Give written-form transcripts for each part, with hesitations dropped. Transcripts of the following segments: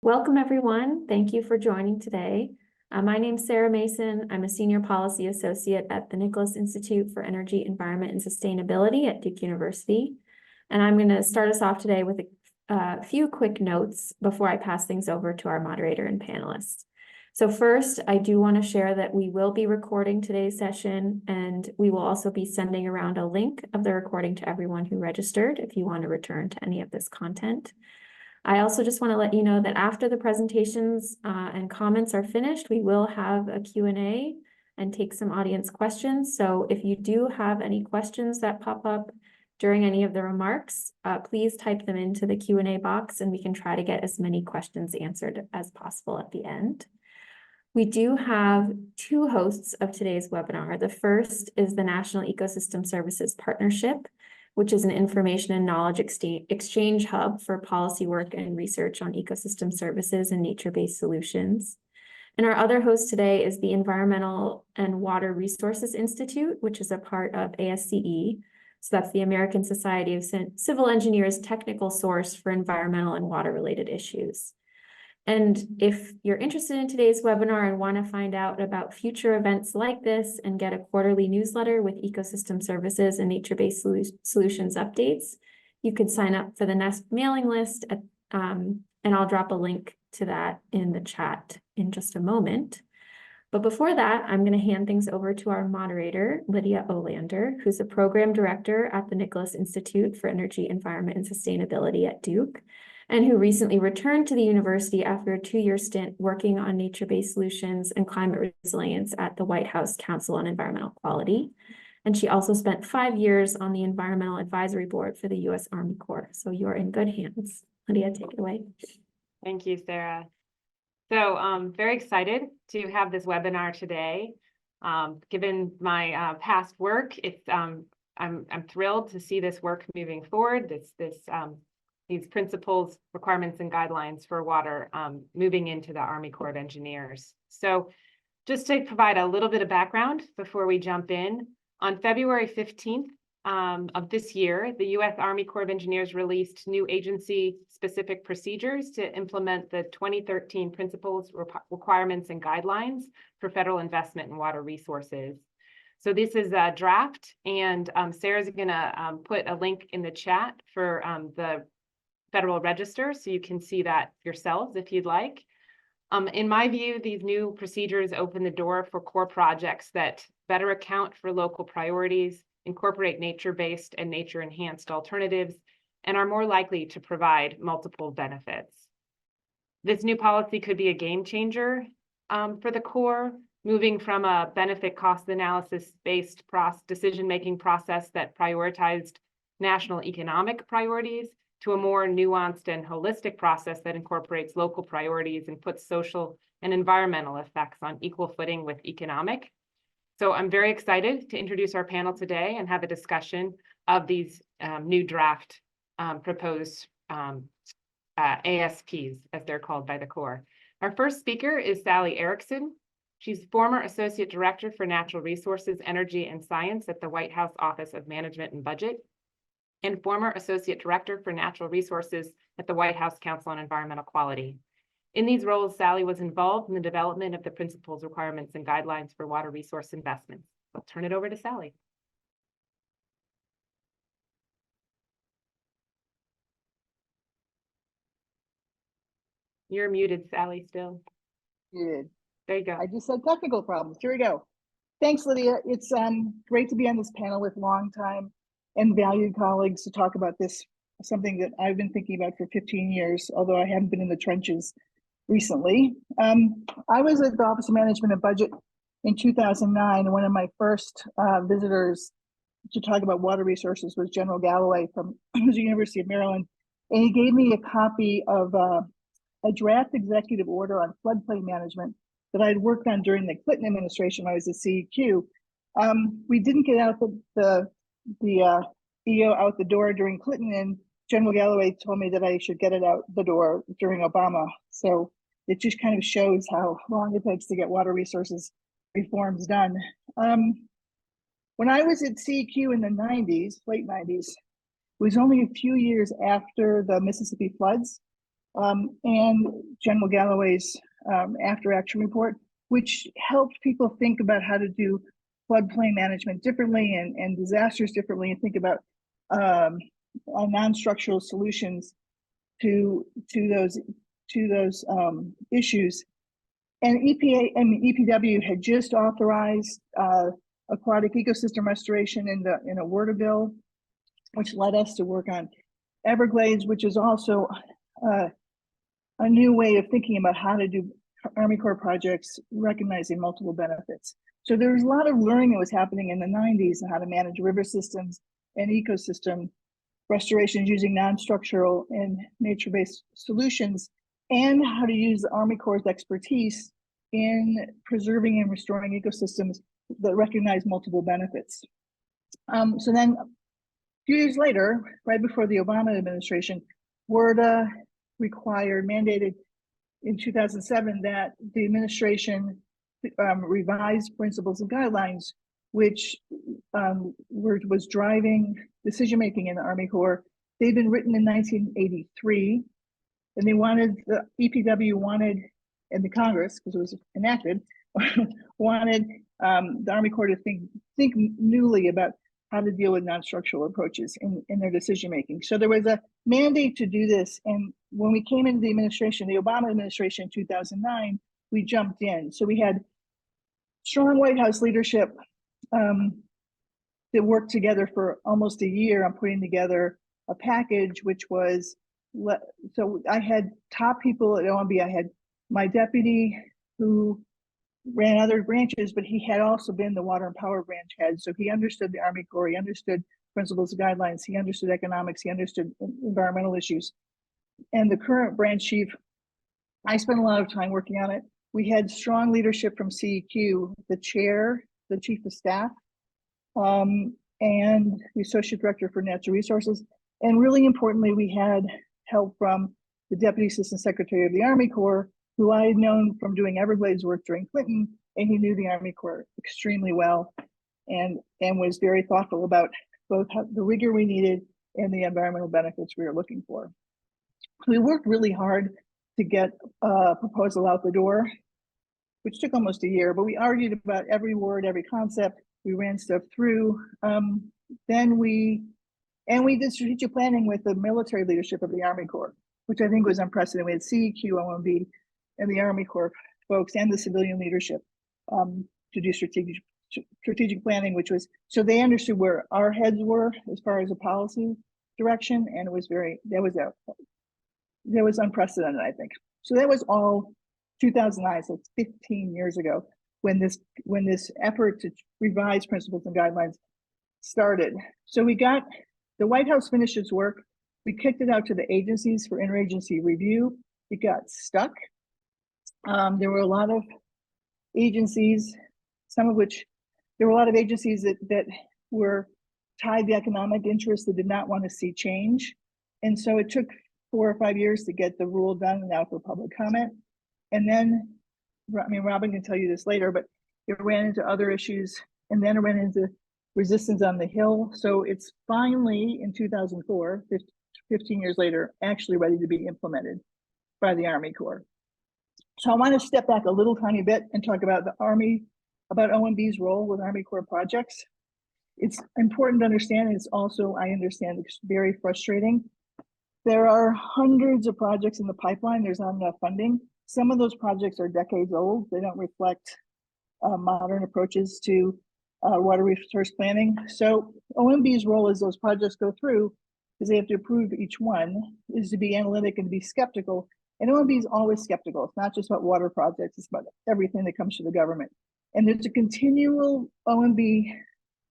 Welcome, everyone. Thank you for joining today. My name's Sarah Mason. I'm a Senior Policy Associate at the Nicholas Institute for Energy, Environment, and Sustainability at Duke University. And I'm going to start us off today with a few quick notes before I pass things over to our moderator and panelists. So first, I do want to share that we will be recording today's session, and we will also be sending around a link of the recording to everyone who registered if you want to return to any of this content. I also just want to let you know that after the presentations and comments are finished, we will have a Q&A and take some audience questions. So if you do have any questions that pop up during any of the remarks, please type them into the Q&A box and we can try to get as many questions answered as possible at the end. We do have two hosts of today's webinar. The first is the National Ecosystem Services Partnership, which is an information and knowledge exchange hub for policy work and research on ecosystem services and nature-based solutions. And our other host today is the Environmental and Water Resources Institute, which is a part of ASCE. So that's the American Society of Civil Engineers technical source for environmental and water-related issues. And if you're interested in today's webinar and want to find out about future events like this and get a quarterly newsletter with ecosystem services and nature-based solutions updates, you can sign up for the NESP mailing list, and I'll drop a link to that in the chat in just a moment. But before that, I'm going to hand things over to our moderator, Lydia Olander, who's a program director at the Nicholas Institute for Energy, Environment, and Sustainability at Duke, and who recently returned to the university after a 2-year stint working on nature-based solutions and climate resilience at the White House Council on Environmental Quality. And she also spent 5 years on the Environmental Advisory Board for the U.S. Army Corps. So you're in good hands. Lydia, take it away. Thank you, Sarah. So I'm very excited to have this webinar today. Given my past work, I'm thrilled to see this work moving forward. These principles, requirements, and guidelines for water moving into the Army Corps of Engineers. So just to provide a little bit of background before we jump in, on February 15th of this year, the U.S. Army Corps of Engineers released new agency-specific procedures to implement the 2013 principles, requirements, and guidelines for federal investment in water resources. So this is a draft, and Sarah's going to put a link in the chat for the Federal Register, so you can see that yourselves if you'd like. In my view, these new procedures open the door for core projects that better account for local priorities, incorporate nature-based and nature-enhanced alternatives, and are more likely to provide multiple benefits. This new policy could be a game changer for the Corps, moving from a benefit cost analysis-based decision-making process that prioritized national economic priorities to a more nuanced and holistic process that incorporates local priorities and puts social and environmental effects on equal footing with economic. So I'm very excited to introduce our panel today and have a discussion of these new draft proposed ASPs, as they're called by the Corps. Our first speaker is Sally Ericsson. She's former Associate Director for Natural Resources, Energy, and Science at the White House Office of Management and Budget, and former Associate Director for Natural Resources at the White House Council on Environmental Quality. In these roles, Sally was involved in the development of the principles, requirements, and guidelines for water resource investments. I'll turn it over to Sally. You're muted, Sally, still. Muted. There you go. I just had technical problems. Here we go. Thanks, Lydia. It's great to be on this panel with longtime and valued colleagues to talk about this, something that I've been thinking about for 15 years, although I haven't been in the trenches recently. I was at the Office of Management and Budget in 2009, and one of my first visitors to talk about water resources was General Galloway from the University of Maryland, and he gave me a copy of a draft executive order on floodplain management that I had worked on during the Clinton administration when I was at CEQ. We didn't get out the EO out the door during Clinton, and General Galloway told me that I should get it out the door during Obama. So it just kind of shows how long it takes to get water resources reforms done. When I was at CEQ in the 90s, late 90s, it was only a few years after the Mississippi floods. and General Galloway's after action report, which helped people think about how to do floodplain management differently and disasters differently, and think about non-structural solutions to those issues. And EPA and EPW had just authorized aquatic ecosystem restoration in a water bill, which led us to work on Everglades, which is also a new way of thinking about how to do Army Corps projects, recognizing multiple benefits. So there was a lot of learning that was happening in the 90s on how to manage river systems and ecosystem restorations using non-structural and nature-based solutions, and how to use the Army Corps' expertise in preserving and restoring ecosystems that recognize multiple benefits. So then a few years later, right before the Obama administration, WRDA mandated in 2007 that the administration revised principles and guidelines, which was driving decision-making in the Army Corps. They'd been written in 1983, and they wanted, the EPW wanted, and the Congress, because it was enacted, wanted the Army Corps to think newly about how to deal with non-structural approaches in their decision-making. So there was a mandate to do this, and when we came into the administration, the Obama administration in 2009, we jumped in. So we had strong White House leadership that worked together for almost a year on putting together a package, which was, so I had top people at OMB. I had my deputy who ran other branches, but he had also been the water and power branch head. So he understood the Army Corps, he understood principles and guidelines, he understood economics, he understood environmental issues. And the current branch chief, I spent a lot of time working on it. We had strong leadership from CEQ, the chair, the chief of staff, and the associate director for natural resources. And really importantly, we had help from the deputy assistant secretary of the Army Corps, who I had known from doing Everglades work during Clinton, and he knew the Army Corps extremely well, and was very thoughtful about both the rigor we needed and the environmental benefits we were looking for. We worked really hard to get a proposal out the door, which took almost a year, but we argued about every word, every concept. We ran stuff through. Then we did strategic planning with the military leadership of the Army Corps, which I think was unprecedented. We had CEQ, OMB, and the Army Corps folks and the civilian leadership to do strategic planning, which was, so they understood where our heads were as far as a policy direction, and it was that was unprecedented, I think. So that was all 2009, so it's 15 years ago when this effort to revise principles and guidelines started. So we got, the White House finished its work, we kicked it out to the agencies for interagency review. It got stuck. There were a lot of agencies, some of which, there were a lot of agencies that were tied to economic interests that did not want to see change. And so it took 4 or 5 years to get the rule done and out for public comment. And then, I mean, Robyn can tell you this later, but it ran into other issues, and then it ran into resistance on the Hill. So it's finally in 2004, 15 years later, actually ready to be implemented by the Army Corps. So I want to step back a little tiny bit and talk about the Army, about OMB's role with Army Corps projects. It's important to understand, and it's also, I understand, it's very frustrating. There are hundreds of projects in the pipeline. There's not enough funding. Some of those projects are decades old. They don't reflect modern approaches to water resource planning. So OMB's role as those projects go through, because they have to approve each one, is to be analytic and to be skeptical. And OMB is always skeptical. It's not just about water projects, it's about everything that comes to the government. And there's a continual OMB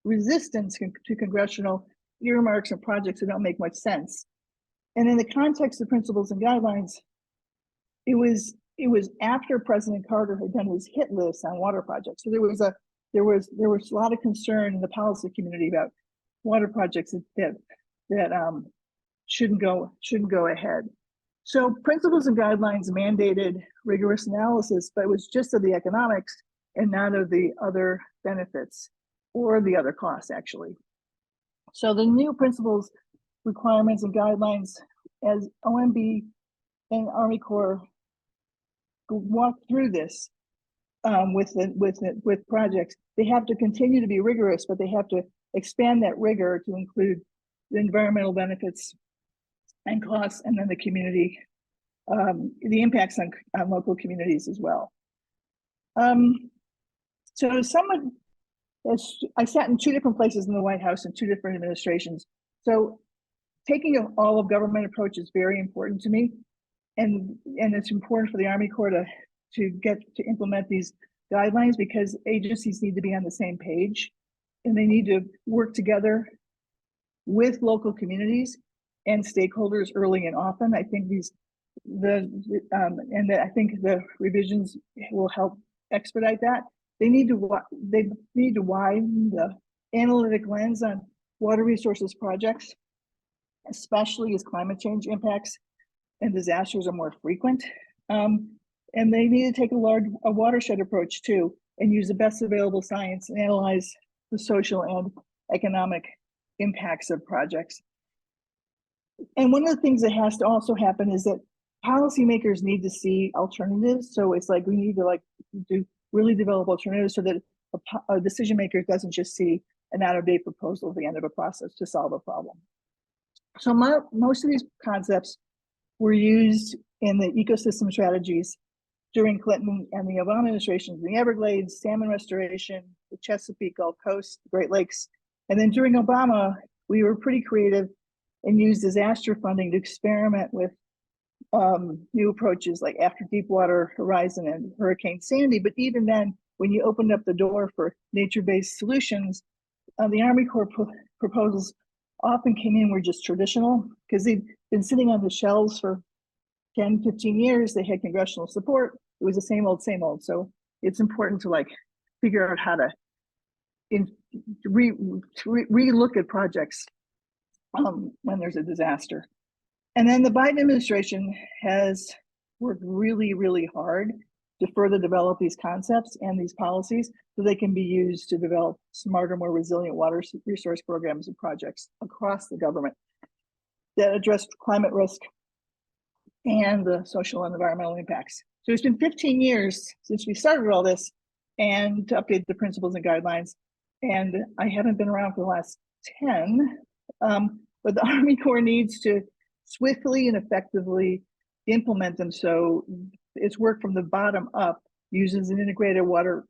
resistance to congressional earmarks and projects that don't make much sense. And in the context of principles and guidelines, it was after President Carter had done his hit list on water projects. So there was a lot of concern in the policy community about water projects that shouldn't go ahead. So principles and guidelines mandated rigorous analysis, but it was just of the economics and not of the other benefits or the other costs, actually. So the new principles, requirements, and guidelines, as OMB and Army Corps walk through this with projects, they have to continue to be rigorous, but they have to expand that rigor to include the environmental benefits and costs, and then the community, the impacts on local communities as well. So someone, I sat in 2 different places in the White House in 2 different administrations. So taking an all of government approach is very important to me. And it's important for the Army Corps to implement these guidelines, because agencies need to be on the same page, and they need to work together with local communities and stakeholders early and often. I think I think the revisions will help expedite that. They need to widen the analytic lens on water resources projects, especially as climate change impacts and disasters are more frequent. And they need to take a watershed approach too, and use the best available science and analyze the social and economic impacts of projects. And one of the things that has to also happen is that policymakers need to see alternatives. So it's like we need to really develop alternatives so that a decision maker doesn't just see an out-of-date proposal at the end of a process to solve a problem. So most of these concepts were used in the ecosystem strategies during Clinton and the Obama administrations, the Everglades, salmon restoration, the Chesapeake Gulf Coast, the Great Lakes. And then during Obama, we were pretty creative and used disaster funding to experiment with new approaches like after Deepwater Horizon and Hurricane Sandy. But even then, when you opened up the door for nature-based solutions, the Army Corps proposals often came in were just traditional, because they've been sitting on the shelves for 10, 15 years. They had congressional support. It was the same old, same old. So it's important to figure out how to re-look at projects when there's a disaster. And then the Biden administration has worked really, really hard to further develop these concepts and these policies so they can be used to develop smarter, more resilient water resource programs and projects across the government that address climate risk and the social and environmental impacts. So it's been 15 years since we started all this and to update the principles and guidelines. And I haven't been around for the last 10, but the Army Corps needs to swiftly and effectively implement them. So it's work from the bottom up, uses an integrated water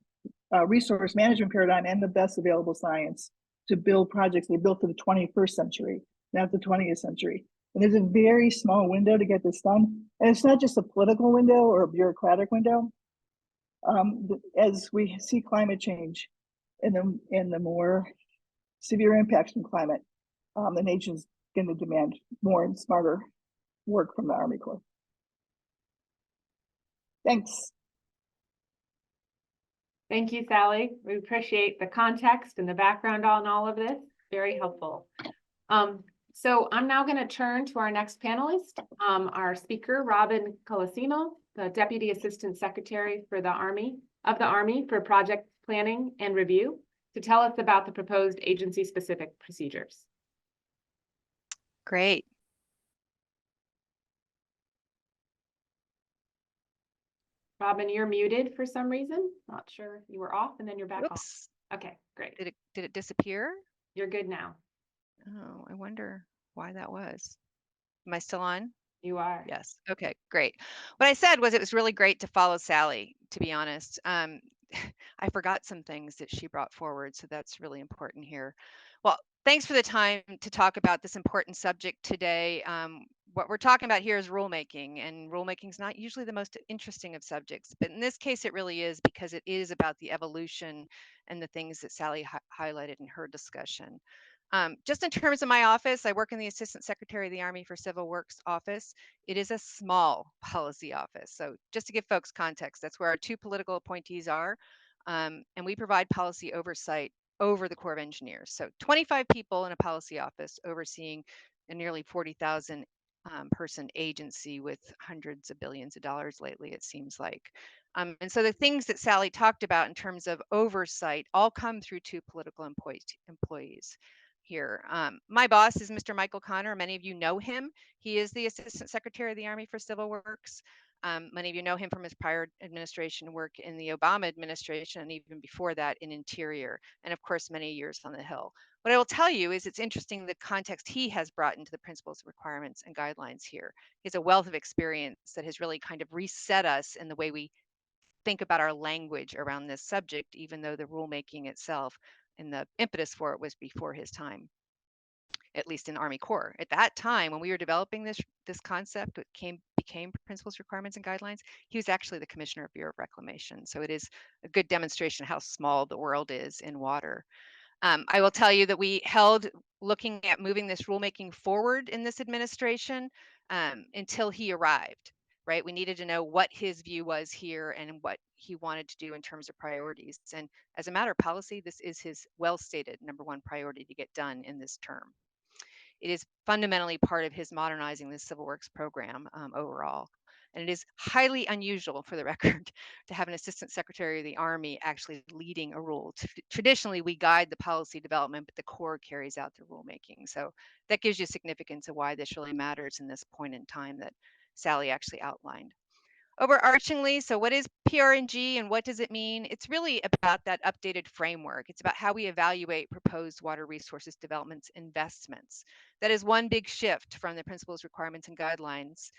resource management paradigm and the best available science to build projects they built for the 21st century, not the 20th century. And there's a very small window to get this done. And it's not just a political window or a bureaucratic window. As we see climate change and the more severe impacts from climate, the nation's going to demand more and smarter work from the Army Corps. Thanks. Thank you, Sally. We appreciate the context and the background on all of this. Very helpful. So I'm now going to turn to our next panelist, our speaker, Robyn Colosimo, the Deputy Assistant Secretary for the Army for Project Planning and Review, to tell us about the proposed agency-specific procedures. Great. Robyn, you're muted for some reason. Not sure, you were off and then you're back Whoops. on. Okay, great. Did it disappear? You're good now. Oh, I wonder why that was. Am I still on? You are. Yes. Okay, great. What I said was it was really great to follow Sally, to be honest. I forgot some things that she brought forward, so that's really important here. Well, thanks for the time to talk about this important subject today. What we're talking about here is rulemaking, and rulemaking is not usually the most interesting of subjects, but in this case it really is, because it is about the evolution and the things that Sally highlighted in her discussion. Just in terms of my office, I work in the Assistant Secretary of the Army for Civil Works office. It is a small policy office. So just to give folks context, that's where our 2 political appointees are. And we provide policy oversight over the Corps of Engineers. So 25 people in a policy office overseeing a nearly 40,000 person agency with hundreds of billions of dollars lately, it seems like. And so the things that Sally talked about in terms of oversight all come through 2 political employees. here. My boss is Mr. Michael Connor. Many of you know him. He is the Assistant Secretary of the Army for Civil Works. Many of you know him from his prior administration work in the Obama administration, and even before that in Interior, and of course, many years on the Hill. What I will tell you is it's interesting the context he has brought into the principles, requirements, and guidelines here. He has a wealth of experience that has really kind of reset us in the way we think about our language around this subject, even though the rulemaking itself and the impetus for it was before his time, at least in Army Corps. At that time, when we were developing this concept, it became principles, requirements, and guidelines, he was actually the Commissioner of Bureau of Reclamation. So it is a good demonstration of how small the world is in water. I will tell you that we held looking at moving this rulemaking forward in this administration until he arrived, right? We needed to know what his view was here and what he wanted to do in terms of priorities. And as a matter of policy, this is his well-stated #1 priority to get done in this term. It is fundamentally part of his modernizing the Civil Works program overall. And it is highly unusual, for the record, to have an Assistant Secretary of the Army actually leading a rule. Traditionally, we guide the policy development, but the Corps carries out the rulemaking. So that gives you significance of why this really matters in this point in time that Sally actually outlined. Overarchingly, so what is PRNG and what does it mean? It's really about that updated framework. It's about how we evaluate proposed water resources developments investments. That is one big shift from the principles, requirements, and guidelines,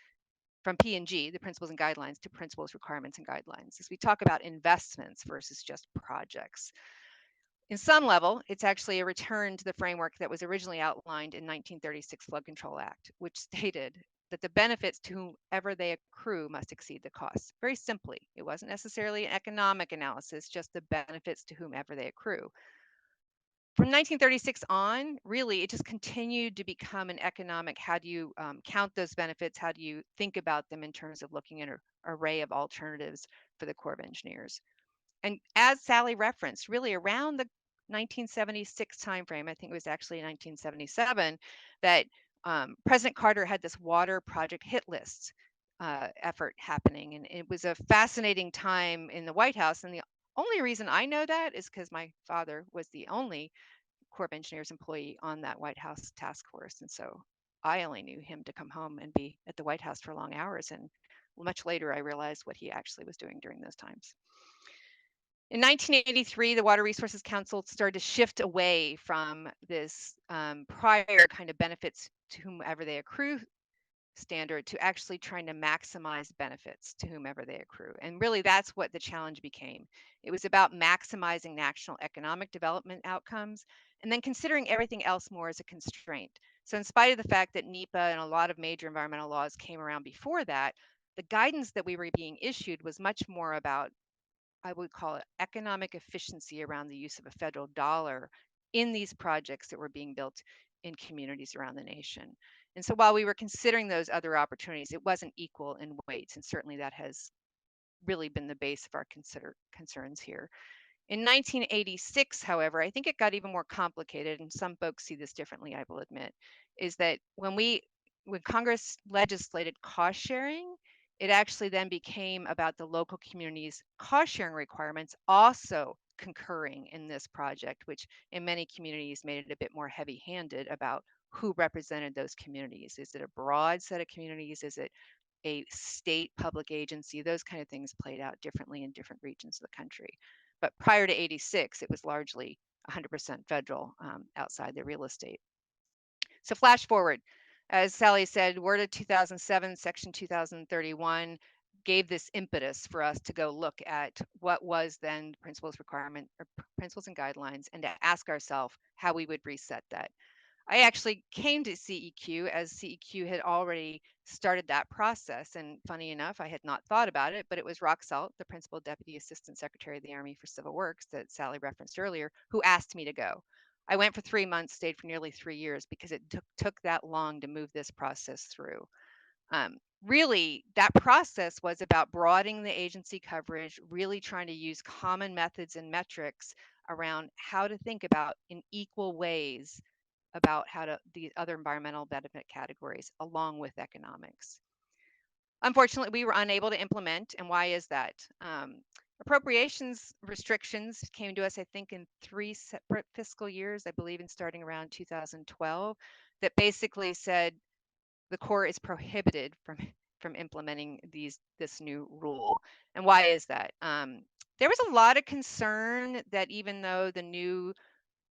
from P&G, the principles and guidelines, to principles, requirements, and guidelines, as we talk about investments versus just projects. In some level, it's actually a return to the framework that was originally outlined in 1936 Flood Control Act, which stated that the benefits to whomever they accrue must exceed the costs. Very simply, it wasn't necessarily an economic analysis, just the benefits to whomever they accrue. From 1936 on, really, it just continued to become an economic, how do you count those benefits? How do you think about them in terms of looking at an array of alternatives for the Corps of Engineers? And as Sally referenced, really around the 1976 timeframe, I think it was actually 1977, that President Carter had this water project hit list effort happening. And it was a fascinating time in the White House. And the only reason I know that is because my father was the only Corps of Engineers employee on that White House task force. And so I only knew him to come home and be at the White House for long hours. And much later, I realized what he actually was doing during those times. In 1983, the Water Resources Council started to shift away from this prior kind of benefits to whomever they accrue standard to actually trying to maximize benefits to whomever they accrue. And really, that's what the challenge became. It was about maximizing national economic development outcomes and then considering everything else more as a constraint. So in spite of the fact that NEPA and a lot of major environmental laws came around before that, the guidance that we were being issued was much more about, I would call it, economic efficiency around the use of a federal dollar in these projects that were being built in communities around the nation. And so while we were considering those other opportunities, it wasn't equal in weights. And certainly that has really been the base of our concerns here. In 1986, however, I think it got even more complicated, and some folks see this differently, I will admit, is that when Congress legislated cost sharing, it actually then became about the local communities' cost sharing requirements also concurring in this project, which in many communities made it a bit more heavy-handed about who represented those communities. Is it a broad set of communities? Is it a state public agency? Those kind of things played out differently in different regions of the country. But prior to 86, it was largely 100% federal outside the real estate. So flash forward, as Sally said, Word of 2007, Section 2031 gave this impetus for us to go look at what was then principles and guidelines, and to ask ourselves how we would reset that. I actually came to CEQ as CEQ had already started that process. And funny enough, I had not thought about it, but it was Rock Salt, the Principal Deputy Assistant Secretary of the Army for Civil Works that Sally referenced earlier, who asked me to go. I went for 3 months, stayed for nearly 3 years because it took that long to move this process through. Really, that process was about broadening the agency coverage, really trying to use common methods and metrics around how to think about in equal ways about how to the other environmental benefit categories along with economics. Unfortunately, we were unable to implement, and why is that? Appropriations restrictions came to us, I think, in 3 separate fiscal years, I believe, in starting around 2012, that basically said the Corps is prohibited from implementing this new rule. And why is that? There was a lot of concern that even though the new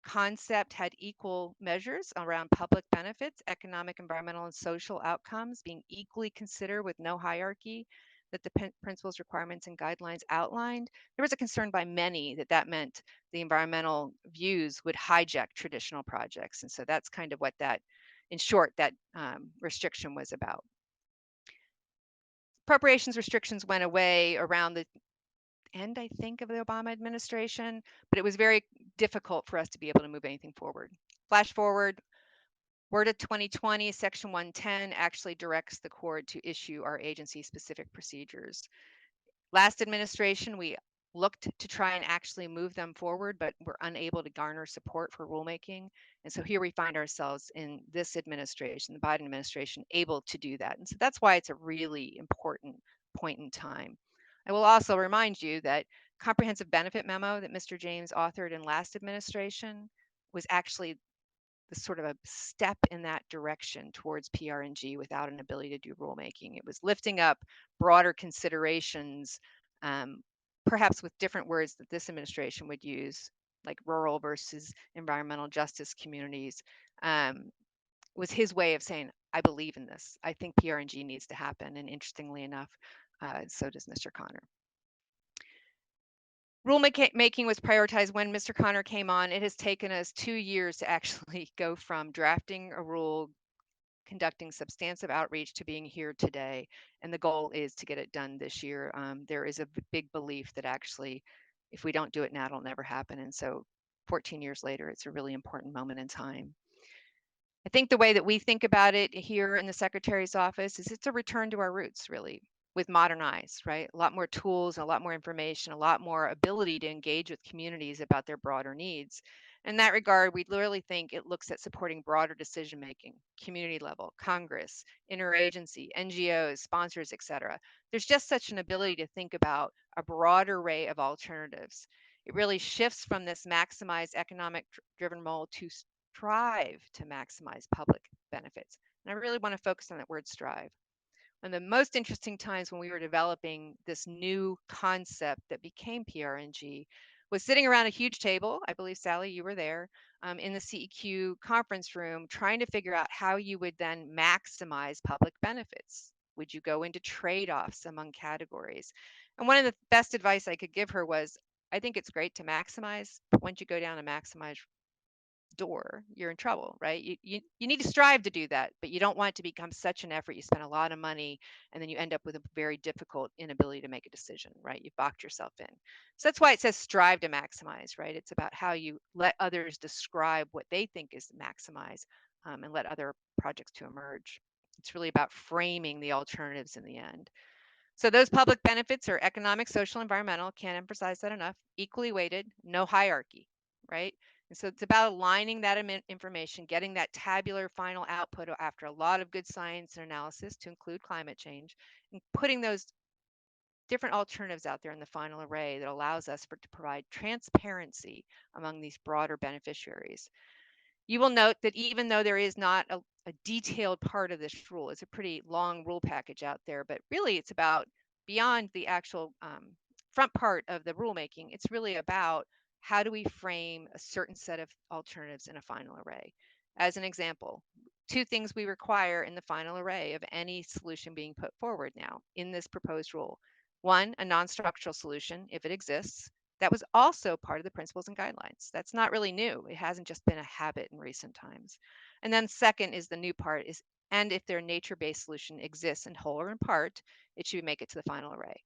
concept had equal measures around public benefits, economic, environmental, and social outcomes being equally considered with no hierarchy that the principles, requirements, and guidelines outlined, there was a concern by many that that meant the environmental views would hijack traditional projects. And so that's kind of what that, in short, that restriction was about. Appropriations restrictions went away around the end, I think, of the Obama administration, but it was very difficult for us to be able to move anything forward. Flash forward, we're to 2020, Section 110 actually directs the Corps to issue our agency-specific procedures. Last administration, we looked to try and actually move them forward, but we're unable to garner support for rulemaking. And so here we find ourselves in this administration, the Biden administration, able to do that. And so that's why it's a really important point in time. I will also remind you that comprehensive benefit memo that Mr. James authored in last administration was actually the sort of a step in that direction towards PRNG without an ability to do rulemaking. It was lifting up broader considerations, perhaps with different words that this administration would use, like rural versus environmental justice communities, was his way of saying, I believe in this. I think PRNG needs to happen. And interestingly enough, so does Mr. Connor. Rulemaking was prioritized when Mr. Connor came on. It has taken us 2 years to actually go from drafting a rule, conducting substantive outreach, to being here today. And the goal is to get it done this year. There is a big belief that actually, if we don't do it now, it'll never happen. And so 14 years later, it's a really important moment in time. I think the way that we think about it here in the Secretary's office is it's a return to our roots, really, with modern eyes, right? A lot more tools, a lot more information, a lot more ability to engage with communities about their broader needs. In that regard, we literally think it looks at supporting broader decision making, community level, Congress, interagency, NGOs, sponsors, et cetera. There's just such an ability to think about a broad array of alternatives. It really shifts from this maximize economic driven role to strive to maximize public benefits. And I really want to focus on that word strive. One of the most interesting times when we were developing this new concept that became PRNG was sitting around a huge table. I believe, Sally, you were there, in the CEQ conference room, trying to figure out how you would then maximize public benefits. Would you go into trade-offs among categories? And one of the best advice I could give her was, I think it's great to maximize, but once you go down a maximize door, you're in trouble, right? You need to strive to do that, but you don't want it to become such an effort. You spend a lot of money and then you end up with a very difficult inability to make a decision, right? You've boxed yourself in. So that's why it says strive to maximize, right? It's about how you let others describe what they think is maximize, and let other projects to emerge. It's really about framing the alternatives in the end. So those public benefits are economic, social, environmental, can't emphasize that enough, equally weighted, no hierarchy, right? And so it's about aligning that information, getting that tabular final output after a lot of good science and analysis to include climate change, and putting those different alternatives out there in the final array that allows us to provide transparency among these broader beneficiaries. You will note that even though there is not a detailed part of this rule, it's a pretty long rule package out there, but really it's about beyond the actual front part of the rulemaking, it's really about how do we frame a certain set of alternatives in a final array. As an example, 2 things we require in the final array of any solution being put forward now in this proposed rule. 1, a non-structural solution, if it exists. That was also part of the principles and guidelines. That's not really new. It hasn't just been a habit in recent times. And then second is the new part is, and if their nature-based solution exists in whole or in part, it should make it to the final array.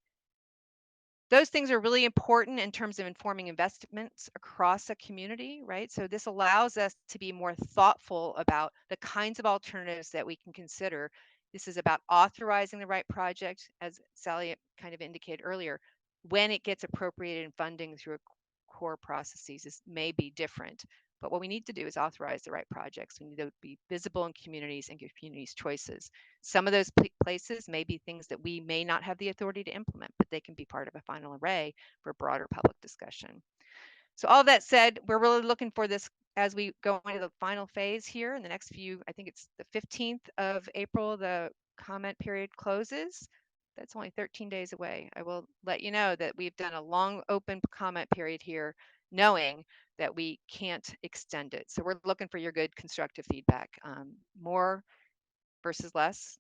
Those things are really important in terms of informing investments across a community, right? So this allows us to be more thoughtful about the kinds of alternatives that we can consider. This is about authorizing the right project, as Sally kind of indicated earlier. When it gets appropriated in funding through core processes, this may be different. But what we need to do is authorize the right projects. We need to be visible in communities and give communities choices. Some of those places may be things that we may not have the authority to implement, but they can be part of a final array for broader public discussion. So all that said, we're really looking for this as we go into the final phase here in the next few, I think it's the 15th of April, the comment period closes. That's only 13 days away. I will let you know that we've done a long open comment period here, knowing that we can't extend it. So we're looking for your good constructive feedback. More versus less.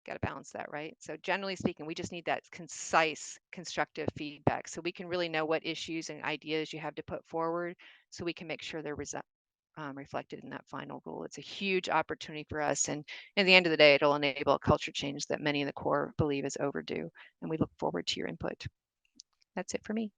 Got to balance that, right? So generally speaking, we just need that concise, constructive feedback so we can really know what issues and ideas you have to put forward so we can make sure they're reflected in that final rule. It's a huge opportunity for us. And at the end of the day, it'll enable a culture change that many in the Corps believe is overdue. And we look forward to your input. That's it for me.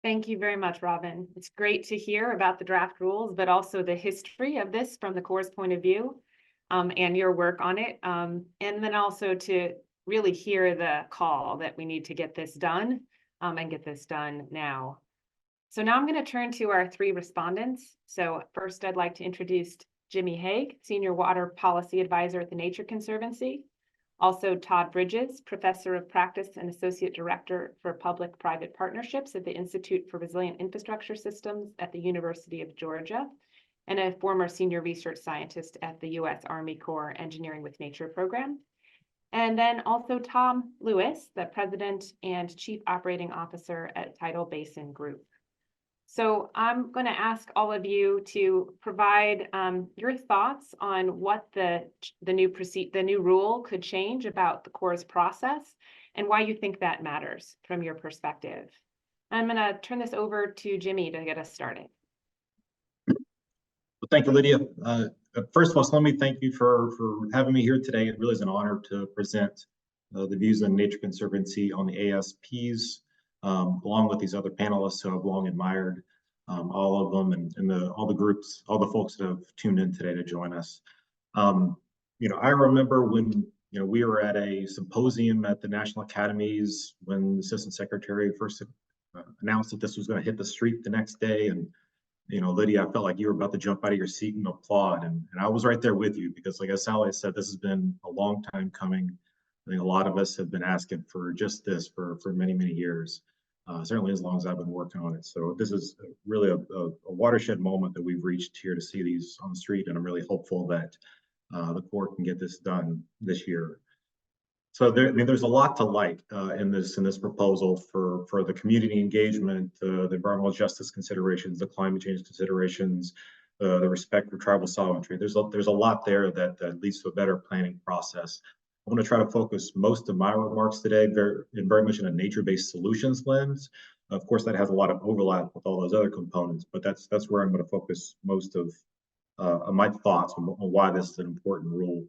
Thank you very much, Robyn. It's great to hear about the draft rules, but also the history of this from the Corps' point of view. And your work on it. And then also to really hear the call that we need to get this done and get this done now. So now I'm going to turn to our 3 respondents. So first, I'd like to introduce Jimmy Haig, Senior Water Policy Advisor at the Nature Conservancy. Also Todd Bridges, Professor of Practice and Associate Director for Public-Private Partnerships at the Institute for Resilient Infrastructure Systems at the University of Georgia, and a former senior research scientist at the U.S. Army Corps Engineering with Nature program. And then also Tom Lewis, the President and Chief Operating Officer at Tidal Basin Group. So I'm going to ask all of you to provide your thoughts on what the new rule could change about the Corps' process and why you think that matters from your perspective. I'm going to turn this over to Jimmy to get us started. Well, thank you, Lydia. First of all, let me thank you for having me here today. It really is an honor to present the views of the Nature Conservancy on the ASPs, along with these other panelists who I've long admired, all of them, and all the groups, all the folks that have tuned in today to join us. I remember when we were at a symposium at the National Academies when the Assistant Secretary first announced that this was going to hit the street the next day, and Lydia, I felt like you were about to jump out of your seat and applaud. And I was right there with you because, like as Sally said, this has been a long time coming. I think a lot of us have been asking for just this for many, many years, certainly as long as I've been working on it. So this is really a watershed moment that we've reached here to see these on the street. And I'm really hopeful that the Corps can get this done this year. So there's a lot to like in this proposal for the community engagement, the environmental justice considerations, the climate change considerations, the respect for tribal sovereignty. There's a lot there that leads to a better planning process. I want to try to focus most of my remarks today very much in a nature-based solutions lens. Of course, that has a lot of overlap with all those other components, but that's where I'm going to focus most of my thoughts on why this is an important rule.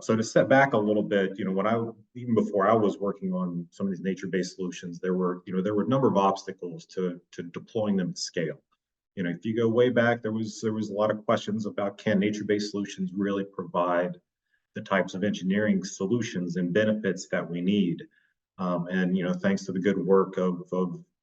So to step back a little bit, even before I was working on some of these nature-based solutions, there were a number of obstacles to deploying them at scale. If you go way back, there was a lot of questions about can nature-based solutions really provide the types of engineering solutions and benefits that we need. And thanks to the good work of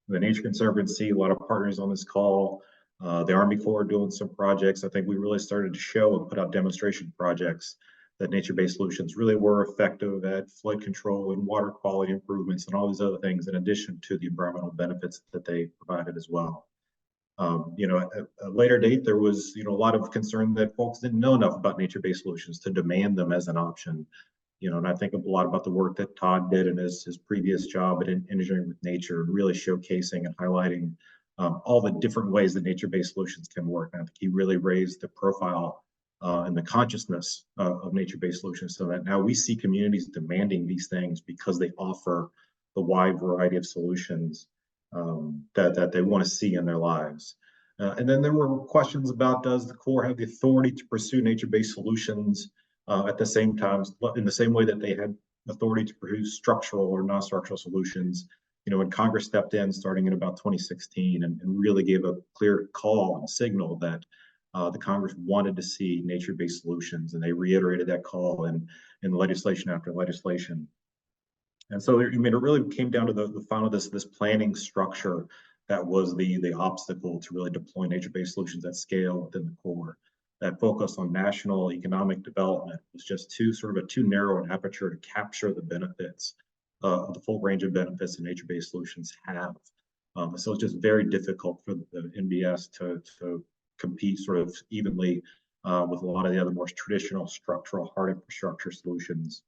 the Nature Conservancy, a lot of partners on this call, the Army Corps doing some projects, I think we really started to show and put out demonstration projects that nature-based solutions really were effective at flood control and water quality improvements and all these other things, in addition to the environmental benefits that they provided as well. At a later date, there was a lot of concern that folks didn't know enough about nature-based solutions to demand them as an option. And I think a lot about the work that Todd did in his previous job at Engineering with Nature, really showcasing and highlighting all the different ways that nature-based solutions can work. And I think he really raised the profile and the consciousness of nature-based solutions, so that now we see communities demanding these things because they offer the wide variety of solutions that they want to see in their lives. And then there were questions about, does the Corps have the authority to pursue nature-based solutions at the same time, in the same way that they had authority to produce structural or non-structural solutions? When Congress stepped in starting in about 2016 and really gave a clear call and signal that the Congress wanted to see nature-based solutions, and they reiterated that call in legislation after legislation. And so, it really came down to the final this planning structure that was the obstacle to really deploy nature-based solutions at scale within the core. That focus on national economic development was just too narrow an aperture to capture the benefits of the full range of benefits that nature-based solutions have. So it's just very difficult for the NBS to compete sort of evenly with a lot of the other more traditional structural hard infrastructure solutions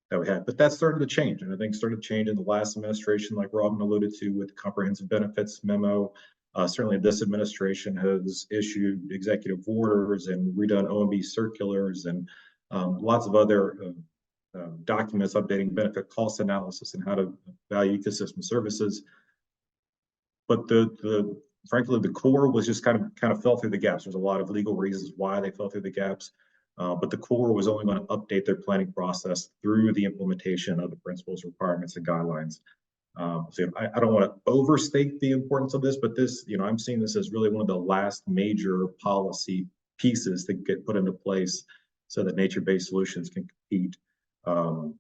that we had. But that started to change, and I think started to change in the last administration, like Robyn alluded to with the comprehensive benefits memo. Certainly this administration has issued executive orders and redone OMB circulars and lots of other documents updating benefit cost analysis and how to value ecosystem services. But frankly, the core was just kind of fell through the gaps. There's a lot of legal reasons why they fell through the gaps. But the core was only going to update their planning process through the implementation of the principles, requirements, and guidelines. So I don't want to overstate the importance of this, but this, I'm seeing this as really one of the last major policy pieces that get put into place so that nature-based solutions can compete on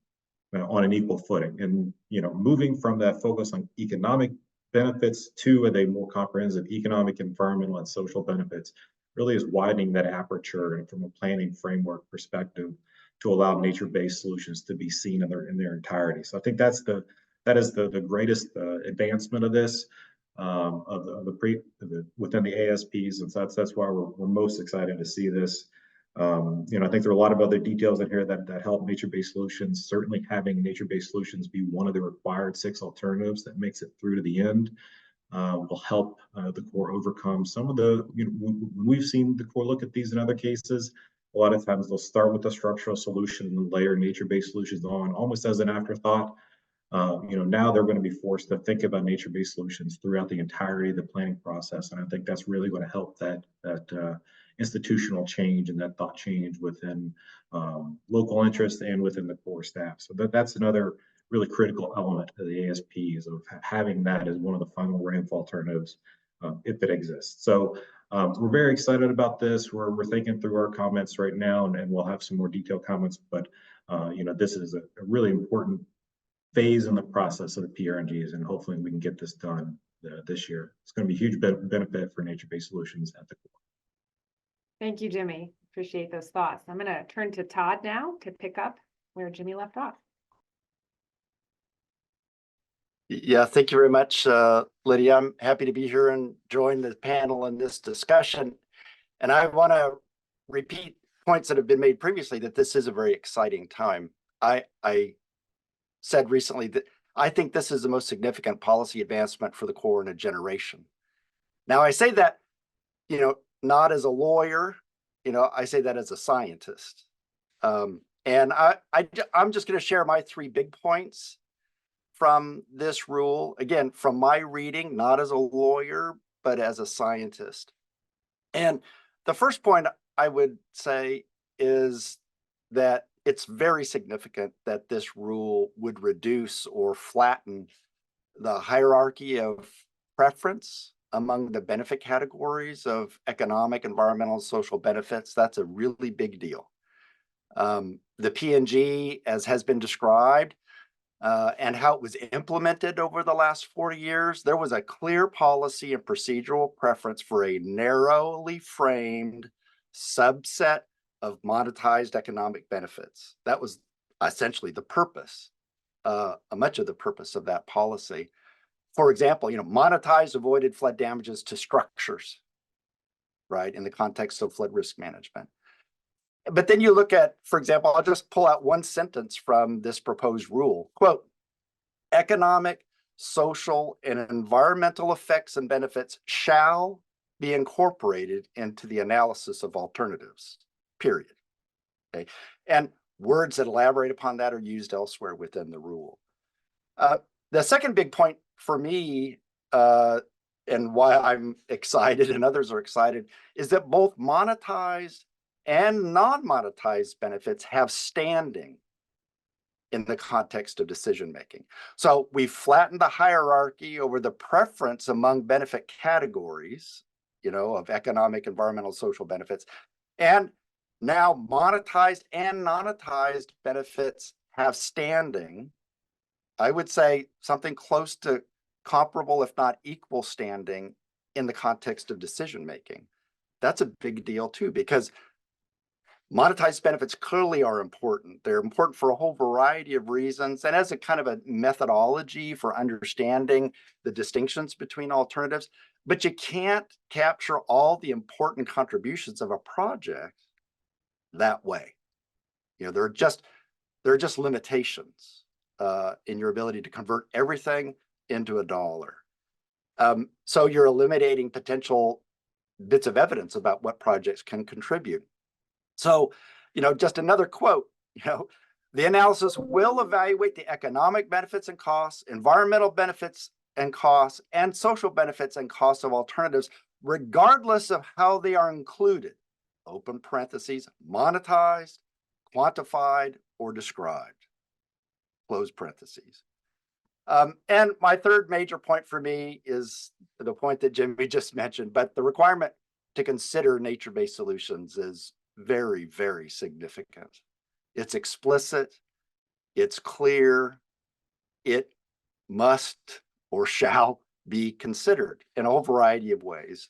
an equal footing. And moving from that focus on economic benefits to a more comprehensive economic, environmental, and social benefits really is widening that aperture and from a planning framework perspective to allow nature-based solutions to be seen in their entirety. So I think that is the greatest advancement of this within the ASPs, and so that's why we're most excited to see this. I think there are a lot of other details in here that help nature-based solutions. Certainly, having nature-based solutions be one of the required 6 alternatives that makes it through to the end will help the core overcome some of the. When we've seen the core look at these in other cases, a lot of times they'll start with a structural solution and layer nature-based solutions on, almost as an afterthought. Now they're going to be forced to think about nature-based solutions throughout the entirety of the planning process, and I think that's really going to help that institutional change and that thought change within local interest and within the core staff. So that's another really critical element of the ASPs, of having that as one of the final ramp alternatives if it exists. So we're very excited about this. We're thinking through our comments right now, and we'll have some more detailed comments. But this is a really important phase in the process of the PRNGs, and hopefully we can get this done this year. It's going to be a huge benefit for nature-based solutions at the core. Thank you, Jimmy. Appreciate those thoughts. I'm going to turn to Todd now to pick up where Jimmy left off. Yeah, thank you very much, Lydia. I'm happy to be here and join the panel in this discussion. And I want to repeat points that have been made previously, that this is a very exciting time. I said recently that I think this is the most significant policy advancement for the core in a generation. Now, I say that, not as a lawyer, I say that as a scientist. And I'm just going to share my 3 big points from this rule, again, from my reading, not as a lawyer, but as a scientist. And the first point I would say is that it's very significant that this rule would reduce or flatten the hierarchy of preference among the benefit categories of economic, environmental, and social benefits. That's a really big deal. The PNG, as has been described, and how it was implemented over the last 40 years, there was a clear policy and procedural preference for a narrowly framed subset of monetized economic benefits. That was essentially the purpose, much of the purpose of that policy. For example, monetized avoided flood damages to structures, right, in the context of flood risk management. But then you look at, for example, I'll just pull out one sentence from this proposed rule. Quote, economic, social, and environmental effects and benefits shall be incorporated into the analysis of alternatives, period. Okay. And words that elaborate upon that are used elsewhere within the rule. The second big point for me, and why I'm excited and others are excited, is that both monetized and non-monetized benefits have standing in the context of decision-making. So we flattened the hierarchy over the preference among benefit categories, of economic, environmental, social benefits. And now monetized and non-monetized benefits have standing. I would say something close to comparable, if not equal standing in the context of decision making. That's a big deal too, because monetized benefits clearly are important. They're important for a whole variety of reasons, and as a kind of a methodology for understanding the distinctions between alternatives. But you can't capture all the important contributions of a project that way. You know, there are just limitations in your ability to convert everything into a dollar. So you're eliminating potential bits of evidence about what projects can contribute. So, you know, just another quote, you know, the analysis will evaluate the economic benefits and costs, environmental benefits and costs, and social benefits and costs of alternatives, regardless of how they are included, open parentheses, monetized, quantified, or described, close parentheses. And my third major point for me is the point that Jimmy just mentioned, but the requirement to consider nature-based solutions is very, very significant. It's explicit, it's clear, it must or shall be considered in a whole variety of ways.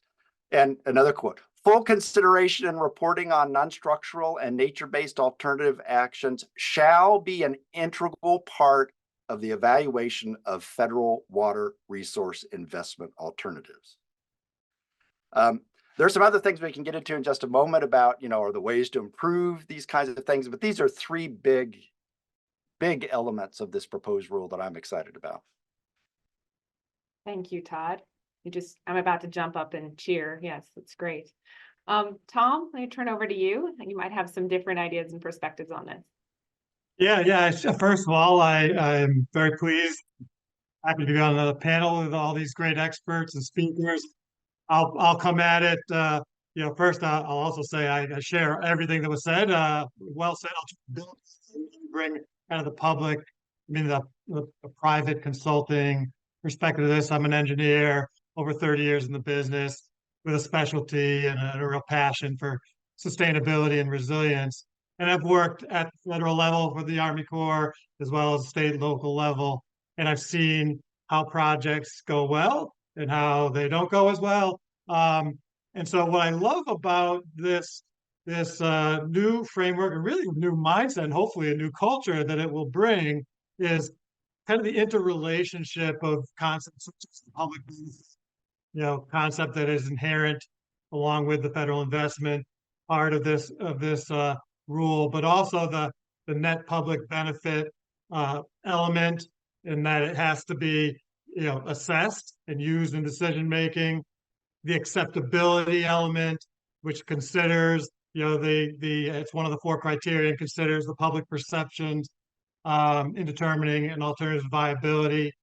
And another quote, full consideration and reporting on non-structural and nature-based alternative actions shall be an integral part of the evaluation of federal water resource investment alternatives. There's some other things we can get into in just a moment about, you know, are the ways to improve these kinds of things, but these are three big elements of this proposed rule that I'm excited about. Thank you, Todd. I'm about to jump up and cheer. Yes, that's great. Tom, let me turn over to you. You might have some different ideas and perspectives on this. Yeah. First of all, I'm very pleased, happy to be on the panel with all these great experts and speakers. I'll come at it. You know, first I'll also say I share everything that was said. Well said. I'll bring kind of the public, I mean the private consulting perspective of this. I'm an engineer, over 30 years in the business, with a specialty and a real passion for sustainability and resilience. And I've worked at the federal level for the Army Corps as well as state and local level. And I've seen how projects go well and how they don't go as well. And so what I love about this new framework and really new mindset and hopefully a new culture that it will bring is kind of the interrelationship of concepts such as the public benefit, you know, concept that is inherent along with the federal investment part of this rule, but also the net public benefit element, in that it has to be, you know, assessed and used in decision making. The acceptability element, which considers, you know, it's one of the 4 criteria and considers the public perceptions in determining an alternative's viability,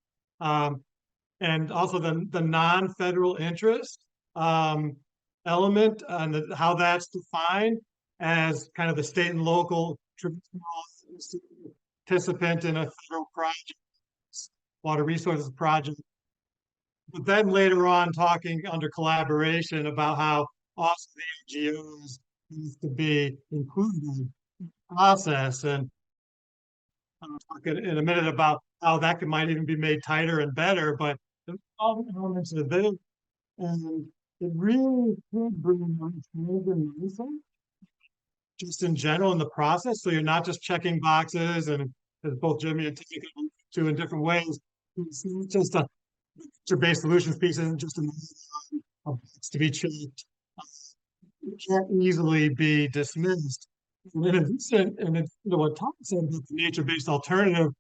and also the non-federal interest element and how that's defined as kind of the state and local participant in a federal project, water resources project. But then later on, talking under collaboration about how also the NGOs needs to be included in the process. And I'll talk in a minute about how that might even be made tighter and better, but all the elements of this. And it really could bring transformation just in general in the process. So you're not just checking boxes, and as both Jimmy and Tiffany do in different ways, it's not just a nature-based solutions piece isn't just a box to be checked. It can't easily be dismissed. And in addition, what Tom said about the nature-based alternative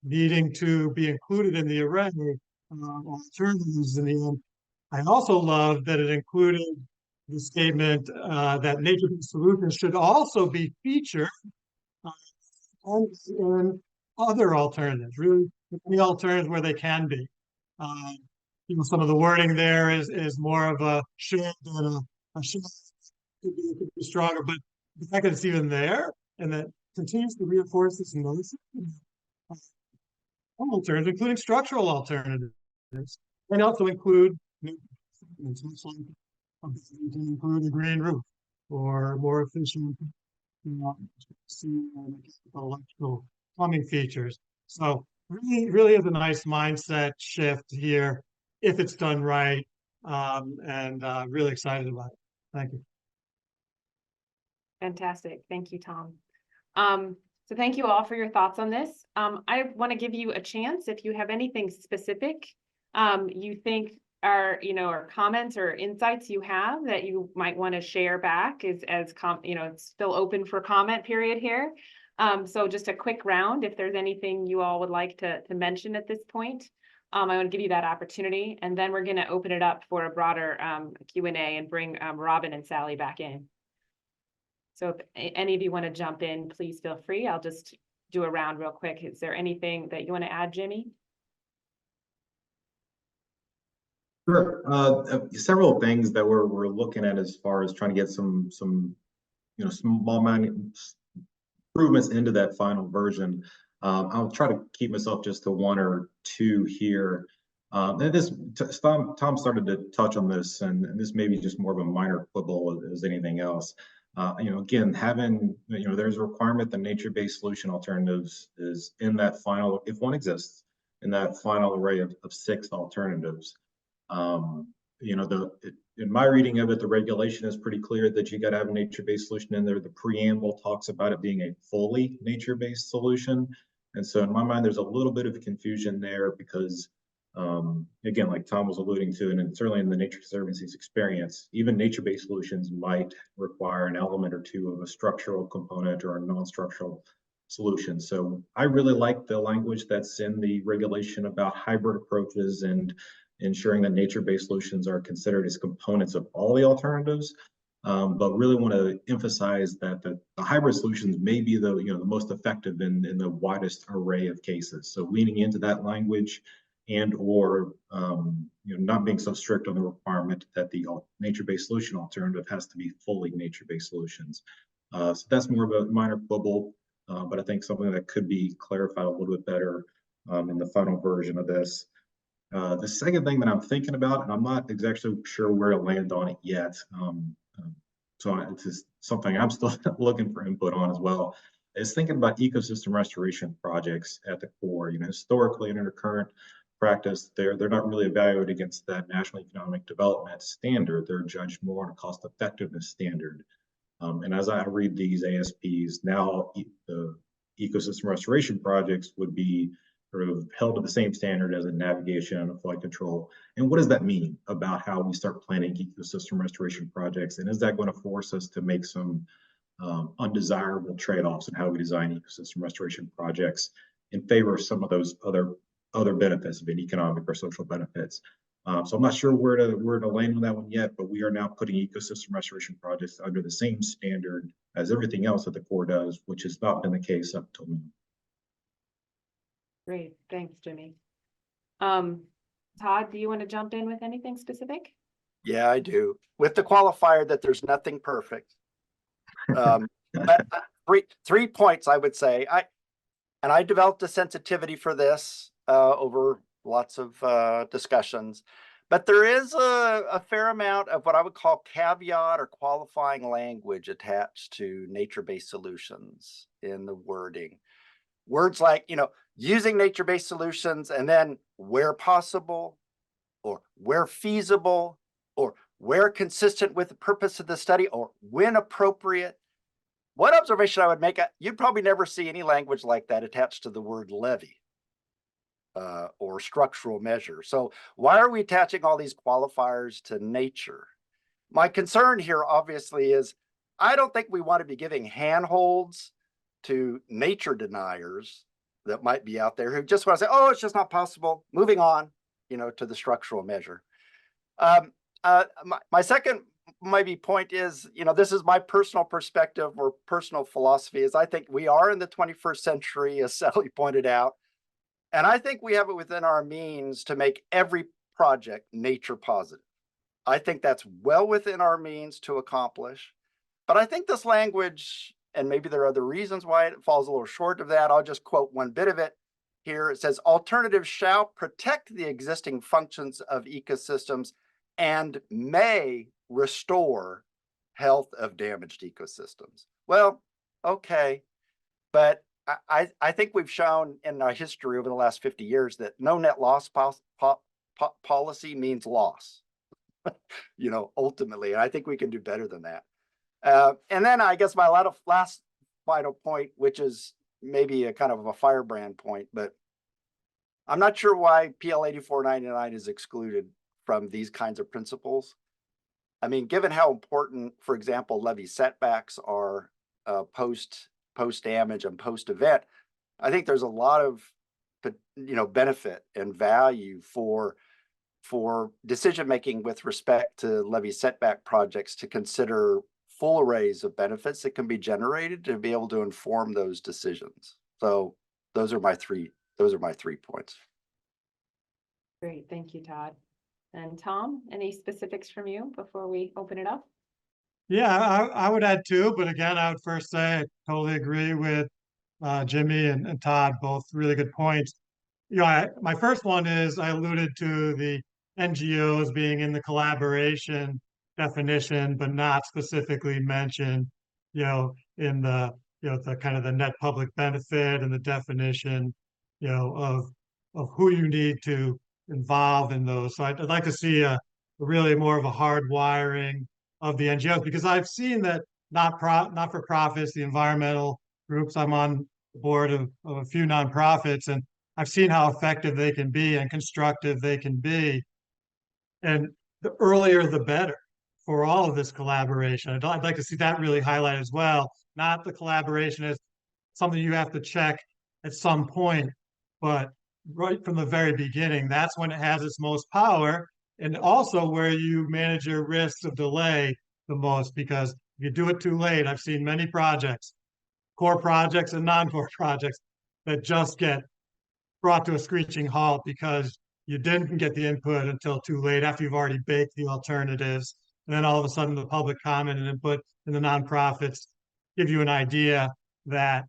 needing to be included in the array of alternatives in the end, I also love that it included the statement that nature-based solutions should also be featured in other alternatives, really any alternatives where they can be. You know, some of the wording there is more of a should than a should. Could be stronger, but the fact that it's even there and that continues to reinforce this notion of alternatives, including structural alternatives, and also include include a green roof or more efficient, you know, electrical plumbing features. So really is a nice mindset shift here if it's done right. And really excited about it. Thank you. Fantastic. Thank you, Tom. So thank you all for your thoughts on this. I want to give you a chance if you have anything specific you think are, or comments or insights you have that you might want to share back it's still open for comment period here. So just a quick round, if there's anything you all would like to mention at this point. I want to give you that opportunity, and then we're going to open it up for a broader Q&A and bring Robyn and Sally back in. So if any of you want to jump in, please feel free. I'll just do a round real quick. Is there anything that you want to add, Jimmy? Sure. Several things that we're looking at as far as trying to get some small improvements into that final version. I'll try to keep myself just to one or two here. And Tom started to touch on this, and this may be just more of a minor quibble as anything else. Again, having, there's a requirement that nature-based solution alternatives is in that final, if one exists, in that final array of 6 alternatives. In my reading of it, the regulation is pretty clear that you got to have a nature-based solution in there. The preamble talks about it being a fully nature-based solution. And so in my mind, there's a little bit of confusion there because, again, like Tom was alluding to, and certainly in the Nature Conservancy's experience, even nature-based solutions might require an element or two of a structural component or a non-structural solution. So I really like the language that's in the regulation about hybrid approaches and ensuring that nature-based solutions are considered as components of all the alternatives, but really want to emphasize that the hybrid solutions may be the most effective in the widest array of cases. So leaning into that language and/or not being so strict on the requirement that the nature-based solution alternative has to be fully nature-based solutions. So that's more of a minor quibble, but I think something that could be clarified a little bit better in the final version of this. The second thing that I'm thinking about, and I'm not exactly sure where to land on it yet, so it's just something I'm still looking for input on as well, is thinking about ecosystem restoration projects at the core. Historically and under current practice, they're not really evaluated against that national economic development standard. They're judged more on a cost effectiveness standard. And as I read these ASPs, now the ecosystem restoration projects would be sort of held to the same standard as a navigation and a flight control. And what does that mean about how we start planning ecosystem restoration projects? And is that going to force us to make some undesirable trade-offs in how we design ecosystem restoration projects in favor of some of those other benefits, of economic or social benefits? So I'm not sure where to land on that one yet, but we are now putting ecosystem restoration projects under the same standard as everything else that the Corps does, which has not been the case up till now. Great, thanks, Jimmy. Todd, do you want to jump in with anything specific? Yeah, I do. With the qualifier that there's nothing perfect. But three points I would say. I developed a sensitivity for this over lots of discussions, but there is a fair amount of what I would call caveat or qualifying language attached to nature-based solutions in the wording. Words like, using nature-based solutions, and then where possible, or where feasible, or where consistent with the purpose of the study, or when appropriate. One observation I would make, you'd probably never see any language like that attached to the word levy or structural measure. So why are we attaching all these qualifiers to nature? My concern here obviously is I don't think we want to be giving handholds to nature deniers that might be out there who just want to say, oh, it's just not possible, moving on, to the structural measure. My second maybe point is, this is my personal perspective or personal philosophy, is I think we are in the 21st century, as Sally pointed out, and I think we have it within our means to make every project nature positive. I think that's well within our means to accomplish, but I think this language, and maybe there are other reasons why it falls a little short of that. I'll just quote one bit of it here. It says, alternatives shall protect the existing functions of ecosystems and may restore health of damaged ecosystems. Well, okay, but I think we've shown in our history over the last 50 years that no net loss policy means loss, ultimately. And I think we can do better than that. And then I guess my last final point, which is maybe a kind of a firebrand point, but I'm not sure why PL 8499 is excluded from these kinds of principles. I mean, given how important, for example, levee setbacks are post damage and post event, I think there's a lot of benefit and value for decision making with respect to levee setback projects to consider full arrays of benefits that can be generated to be able to inform those decisions. So those are my three points. Great, thank you, Todd. And Tom, any specifics from you before we open it up? Yeah, I would add two, but again, I would first say I totally agree with Jimmy and Todd, both really good points. My first one is I alluded to the NGOs being in the collaboration definition, but not specifically mentioned, in the kind of the net public benefit and the definition, of who you need to involve in those. So I'd like to see a really more of a hard wiring of the NGOs, because I've seen that not for profits, the environmental groups. I'm on the board of a few nonprofits, and I've seen how effective they can be and constructive they can be. And the earlier, the better for all of this collaboration. I'd like to see that really highlighted as well. Not the collaboration as something you have to check at some point, but right from the very beginning, that's when it has its most power. And also where you manage your risks of delay the most, because if you do it too late, I've seen many projects, core projects and non-core projects, that just get brought to a screeching halt because you didn't get the input until too late, after you've already baked the alternatives. And then all of a sudden the public comment and input in the nonprofits give you an idea that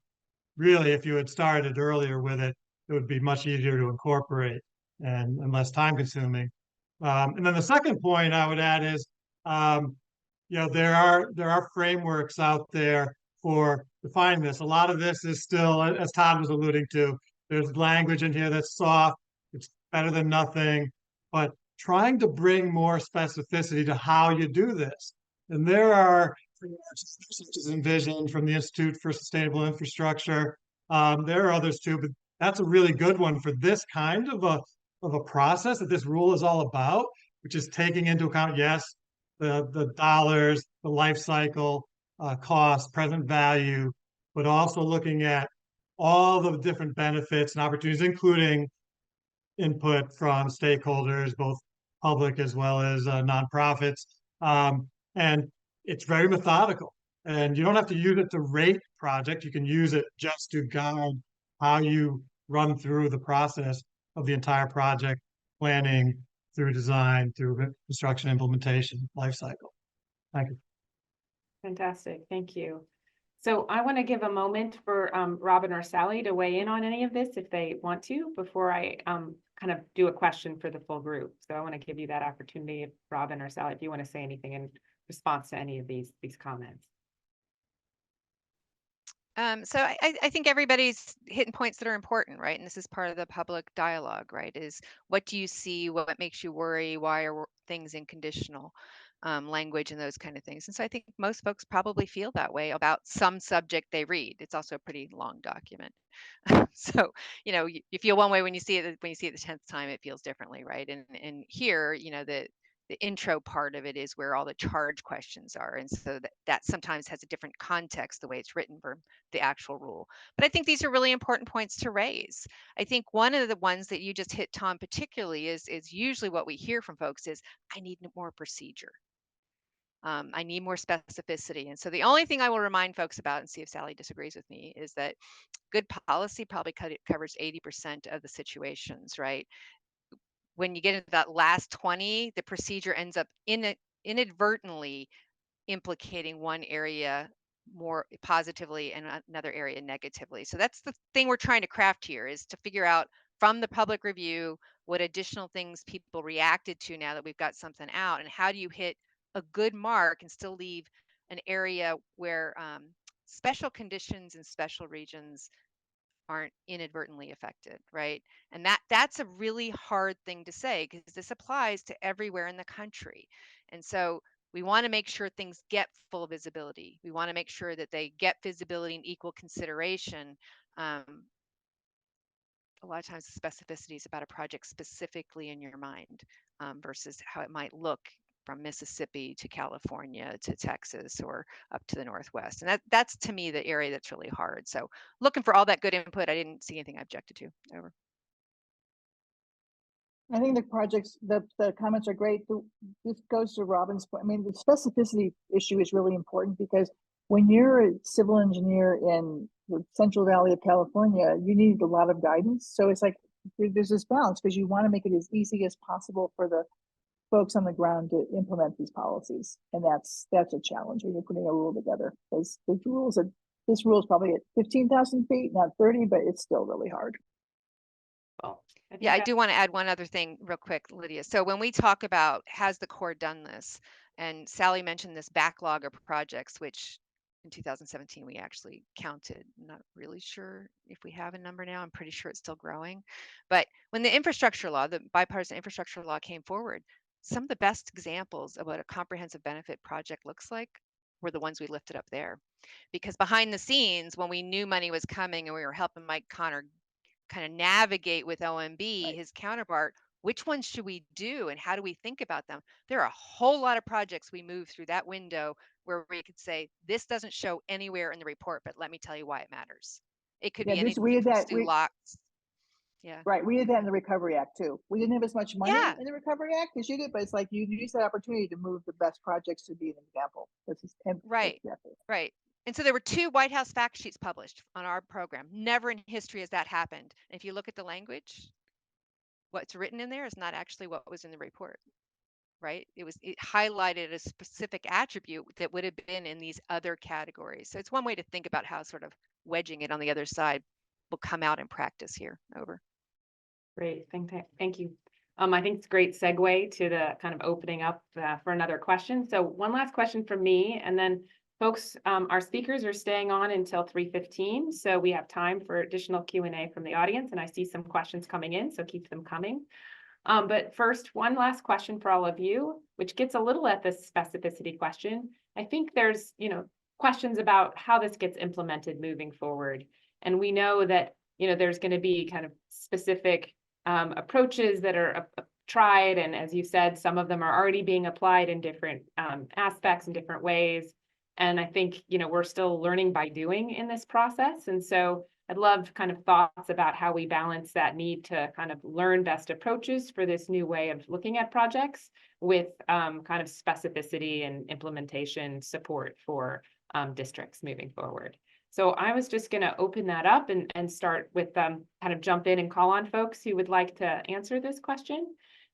really, if you had started earlier with it, it would be much easier to incorporate and less time consuming. And then the second point I would add is, there are frameworks out there for defining this. A lot of this is still, as Todd was alluding to, there's language in here that's soft. It's better than nothing, but trying to bring more specificity to how you do this. And there are, such as Envision from the Institute for Sustainable Infrastructure. There are others too, but that's a really good one for this kind of a process that this rule is all about, which is taking into account, yes, the dollars, the life cycle, cost, present value, but also looking at all the different benefits and opportunities, including input from stakeholders, both public as well as nonprofits. And it's very methodical. And you don't have to use it to rate project. You can use it just to guide how you run through the process of the entire project, planning through design, through construction, implementation, life cycle. Thank you. Fantastic, thank you. So I want to give a moment for Robyn or Sally to weigh in on any of this if they want to, before I kind of do a question for the full group. So I want to give you that opportunity, if Robyn or Sally, if you want to say anything in response to any of these comments. So I think everybody's hitting points that are important, right? And this is part of the public dialogue, right? Is what do you see? What makes you worry? Why are things in conditional language and those kind of things? And so I think most folks probably feel that way about some subject they read. It's also a pretty long document. So, you feel one way when you see it the 10th time, it feels differently, right? And here, the intro part of it is where all the charge questions are. And so that sometimes has a different context, the way it's written for the actual rule. But I think these are really important points to raise. I think one of the ones that you just hit, Tom, particularly is usually what we hear from folks is, I need more procedure. I need more specificity. And so the only thing I will remind folks about, and see if Sally disagrees with me, is that good policy probably covers 80% of the situations, right? When you get into that last 20, the procedure ends up inadvertently implicating one area more positively and another area negatively. So that's the thing we're trying to craft here, is to figure out from the public review what additional things people reacted to now that we've got something out, and how do you hit a good mark and still leave an area where special conditions in special regions aren't inadvertently affected, right? And that's a really hard thing to say because this applies to everywhere in the country. And so we want to make sure things get full visibility. We want to make sure that they get visibility and equal consideration. A lot of times the specificity is about a project specifically in your mind versus how it might look from Mississippi to California to Texas or up to the Northwest. And that's to me the area that's really hard. So looking for all that good input, I didn't see anything I objected to. Over. I think the projects, the comments are great. This goes to Robyn's point. I mean, the specificity issue is really important because when you're a civil engineer in the Central Valley of California, you need a lot of guidance. So it's like there's this balance because you want to make it as easy as possible for the folks on the ground to implement these policies, and that's a challenge when you're putting a rule together. Because the rules are, this rule is probably at 15,000 feet, not 30, but it's still really hard. Well, Yeah, I do want to add one other thing real quick, Lydia. So when we talk about has the Corps done this, and Sally mentioned this backlog of projects, which in 2017 we actually counted. I'm not really sure if we have a number now. I'm pretty sure it's still growing. But when the infrastructure law, the bipartisan infrastructure law came forward, some of the best examples of what a comprehensive benefit project looks like were the ones we lifted up there. Because behind the scenes, when we knew money was coming and we were helping Mike Connor kind of navigate with OMB, his counterpart, which ones should we do and how do we think about them? There are a whole lot of projects we moved through that window where we could say, this doesn't show anywhere in the report, but let me tell you why it matters. It could be anything from Stu Locks. Yeah. Right. We did that in the Recovery Act too. We didn't have as much money Yeah. in the Recovery Act as you did, but it's like you use that opportunity to move the best projects to be an example. This is right. Right. And so there were 2 White House fact sheets published on our program. Never in history has that happened. And if you look at the language, what's written in there is not actually what was in the report, right? It highlighted a specific attribute that would have been in these other categories. So it's one way to think about how sort of wedging it on the other side will come out in practice here. Over. Great, thank you. I think it's a great segue to the kind of opening up for another question. So one last question from me, and then folks, our speakers are staying on until 3:15, so we have time for additional Q&A from the audience, and I see some questions coming in, so keep them coming. But first, one last question for all of you, which gets a little at the specificity question. I think there's, questions about how this gets implemented moving forward. And we know that, there's going to be kind of specific approaches that are tried. And as you said, some of them are already being applied in different aspects in different ways. And I think, we're still learning by doing in this process. And so I'd love kind of thoughts about how we balance that need to kind of learn best approaches for this new way of looking at projects with kind of specificity and implementation support for districts moving forward. So I was just going to open that up and start with kind of jump in and call on folks who would like to answer this question.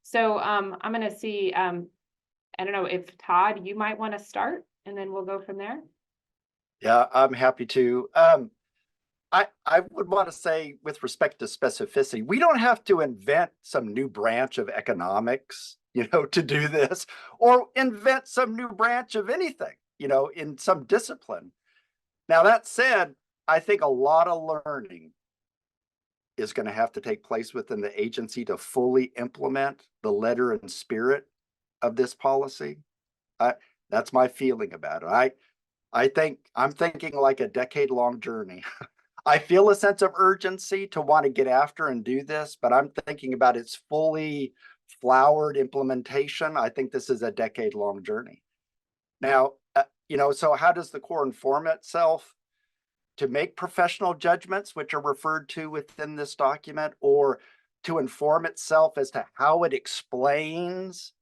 So I'm going to see, I don't know if Todd, you might want to start and then we'll go from there. Yeah, I'm happy to. I would want to say with respect to specificity, we don't have to invent some new branch of economics, to do this, or invent some new branch of anything, in some discipline. Now, that said, I think a lot of learning is going to have to take place within the agency to fully implement the letter and spirit of this policy. That's my feeling about it. I'm thinking like a decade-long journey. I feel a sense of urgency to want to get after and do this, but I'm thinking about its fully flowered implementation. I think this is a decade-long journey. Now, so how does the Corps inform itself? To make professional judgments, which are referred to within this document, or to inform itself as to how it explains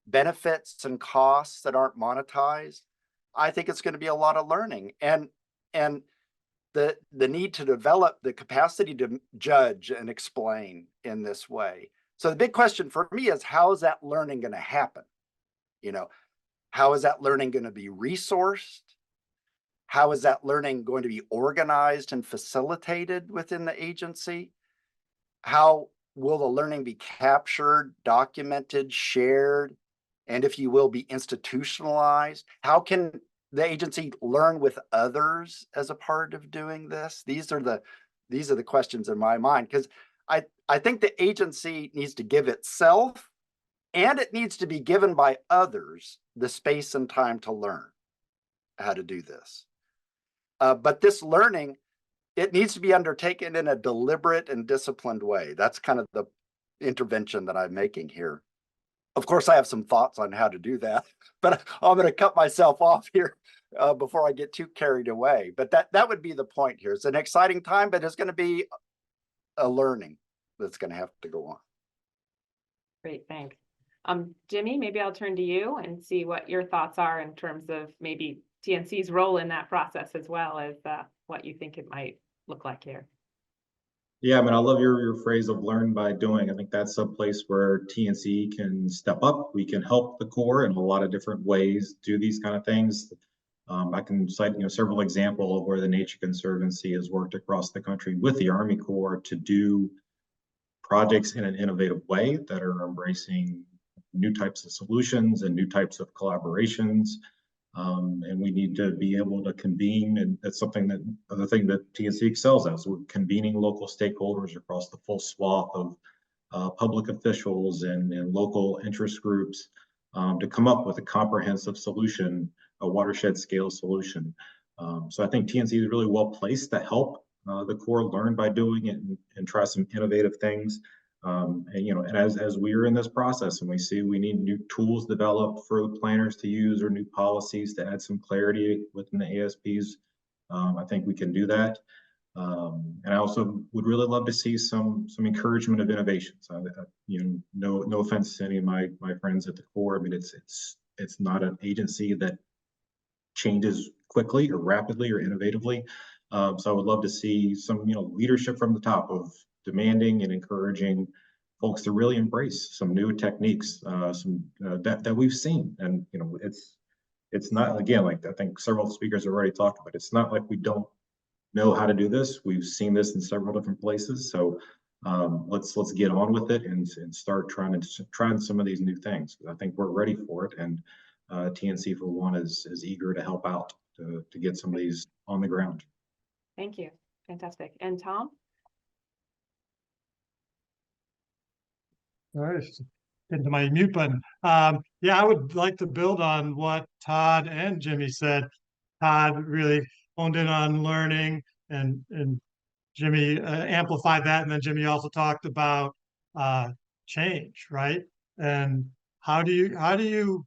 benefits and costs that aren't monetized. I think it's going to be a lot of learning and the need to develop the capacity to judge and explain in this way. So the big question for me is, how is that learning going to happen? How is that learning going to be resourced? How is that learning going to be organized and facilitated within the agency? How will the learning be captured, documented, shared, and if you will, be institutionalized? How can the agency learn with others as a part of doing this? These are the these are the questions in my mind, because I think the agency needs to give itself, and it needs to be given by others, the space and time to learn how to do this. But this learning, it needs to be undertaken in a deliberate and disciplined way. That's kind of the intervention that I'm making here. Of course, I have some thoughts on how to do that, but I'm going to cut myself off here before I get too carried away. But that would be the point here. It's an exciting time, but it's going to be a learning that's going to have to go on. Great, thanks. Jimmy, maybe I'll turn to you and see what your thoughts are in terms of maybe TNC's role in that process, as well as what you think it might look like here. Yeah, I mean, I love your phrase of learn by doing. I think that's a place where TNC can step up. We can help the Corps in a lot of different ways do these kind of things. I can cite several examples of where the Nature Conservancy has worked across the country with the Army Corps to do projects in an innovative way that are embracing new types of solutions and new types of collaborations. And we need to be able to convene, and that's something that other thing that TNC excels at. So we're convening local stakeholders across the full swath of public officials and local interest groups to come up with a comprehensive solution, a watershed scale solution. So I think TNC is really well placed to help the Corps learn by doing it and try some innovative things. And as we are in this process and we see we need new tools developed for planners to use or new policies to add some clarity within the ASPs, I think we can do that. And I also would really love to see some encouragement of innovations. No offense to any of my friends at the Corps. I mean, it's not an agency that changes quickly or rapidly or innovatively. So I would love to see some leadership from the top of demanding and encouraging folks to really embrace some new techniques, that we've seen. And it's not, again, like I think several speakers have already talked about, it's not like we don't know how to do this. We've seen this in several different places. So let's get on with it and start trying some of these new things. I think we're ready for it, and TNC for one is eager to help out to get some of these on the ground. Thank you. Fantastic. And Tom? All right, into my mute button. Yeah, I would like to build on what Todd and Jimmy said. Todd really honed in on learning, and Jimmy amplified that, and then Jimmy also talked about change, right? And how do you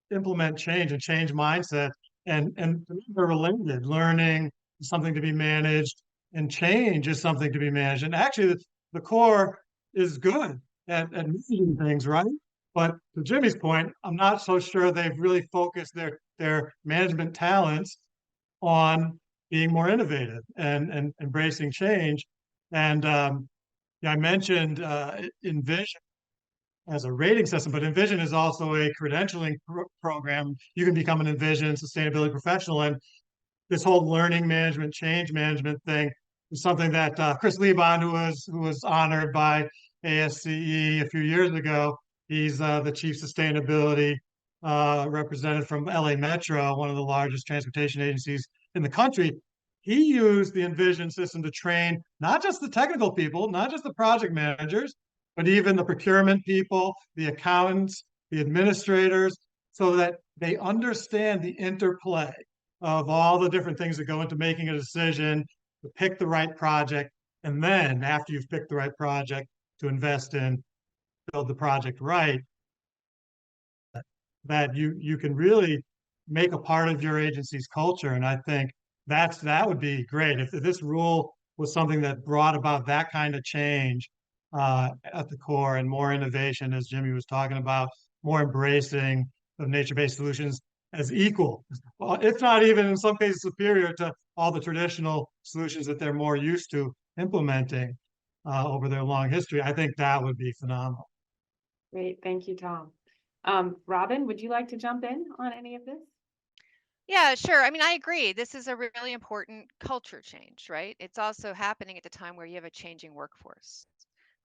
implement change and change mindset? And they're related. Learning is something to be managed, and change is something to be managed. And actually, the Corps is good at managing things, right? But to Jimmy's point, I'm not so sure they've really focused their management talents on being more innovative and embracing change. And I mentioned Envision as a rating system, but Envision is also a credentialing program. You can become an Envision sustainability professional, and this whole learning management, change management thing is something that Chris Liebon, who was honored by ASCE a few years ago, he's the chief sustainability representative from LA Metro, one of the largest transportation agencies in the country. He used the Envision system to train not just the technical people, not just the project managers, but even the procurement people, the accountants, the administrators, so that they understand the interplay of all the different things that go into making a decision to pick the right project, and then after you've picked the right project, to invest in, build the project right, that you can really make a part of your agency's culture. And I think that would be great if this rule was something that brought about that kind of change at the Corps, and more innovation, as Jimmy was talking about, more embracing of nature-based solutions as equal, if not even in some cases superior to all the traditional solutions that they're more used to implementing over their long history. I think that would be phenomenal. Great. Thank you, Tom. Robyn, would you like to jump in on any of this? Yeah, sure. I mean, I agree. This is a really important culture change, right? It's also happening at the time where you have a changing workforce,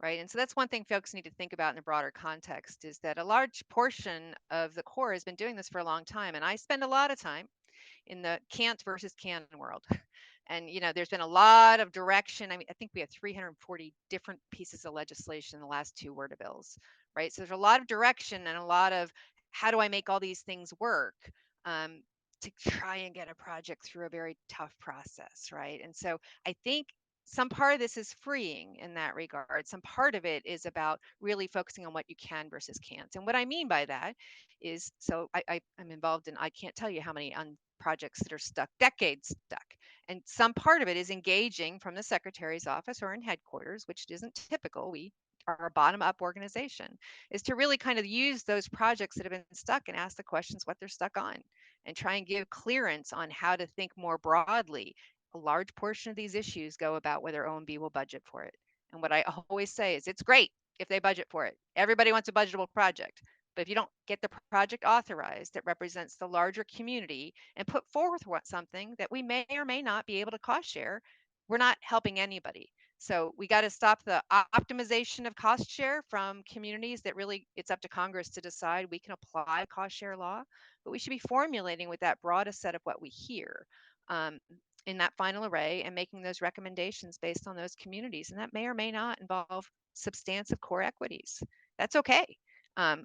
right? And so that's one thing folks need to think about in a broader context, is that a large portion of the Corps has been doing this for a long time. And I spend a lot of time in the can't versus can world. And, there's been a lot of direction. I mean, I think we have 340 different pieces of legislation in the last 2 WRDA bills, right? So there's a lot of direction and a lot of how do I make all these things work to try and get a project through a very tough process, right? And so I think some part of this is freeing in that regard. Some part of it is about really focusing on what you can versus can't. And what I mean by that is, so I'm involved in, I can't tell you how many projects that are stuck, decades stuck. And some part of it is engaging from the secretary's office or in headquarters, which isn't typical. We are a bottom-up organization, is to really kind of use those projects that have been stuck and ask the questions what they're stuck on and try and give clearance on how to think more broadly. A large portion of these issues go about whether OMB will budget for it. And what I always say is it's great if they budget for it. Everybody wants a budgetable project. But if you don't get the project authorized that represents the larger community and put forth something that we may or may not be able to cost share, we're not helping anybody. So we got to stop the optimization of cost share from communities that really, it's up to Congress to decide. We can apply cost share law, but we should be formulating with that broadest set of what we hear in that final array and making those recommendations based on those communities. And that may or may not involve substantive core equities. That's okay.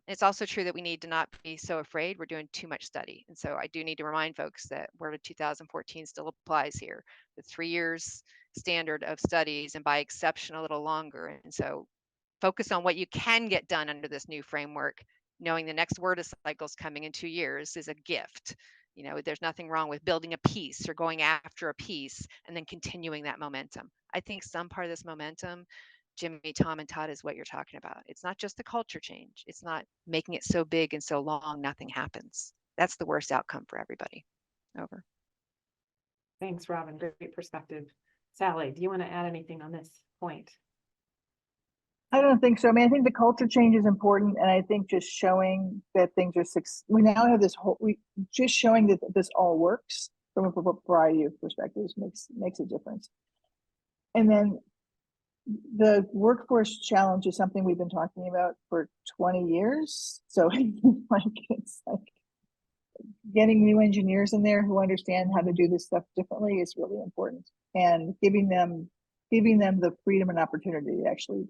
It's also true that we need to not be so afraid. We're doing too much study. And so I do need to remind folks that WRDA 2014 still applies here. The 3 years standard of studies, and by exception a little longer. And so focus on what you can get done under this new framework, knowing the next WRDA cycle is coming in 2 years is a gift. There's nothing wrong with building a piece or going after a piece and then continuing that momentum. I think some part of this momentum, Jimmy, Tom, and Todd, is what you're talking about. It's not just the culture change. It's not making it so big and so long, nothing happens. That's the worst outcome for everybody. Over. Thanks, Robyn. Great perspective. Sally, do you want to add anything on this point? I don't think so. I mean, I think the culture change is important, and I think just showing that things are we now have this whole, just showing that this all works from a variety of perspectives makes a difference. And then the workforce challenge is something we've been talking about for 20 years. So it's like getting new engineers in there who understand how to do this stuff differently is really important, and giving them the freedom and opportunity to actually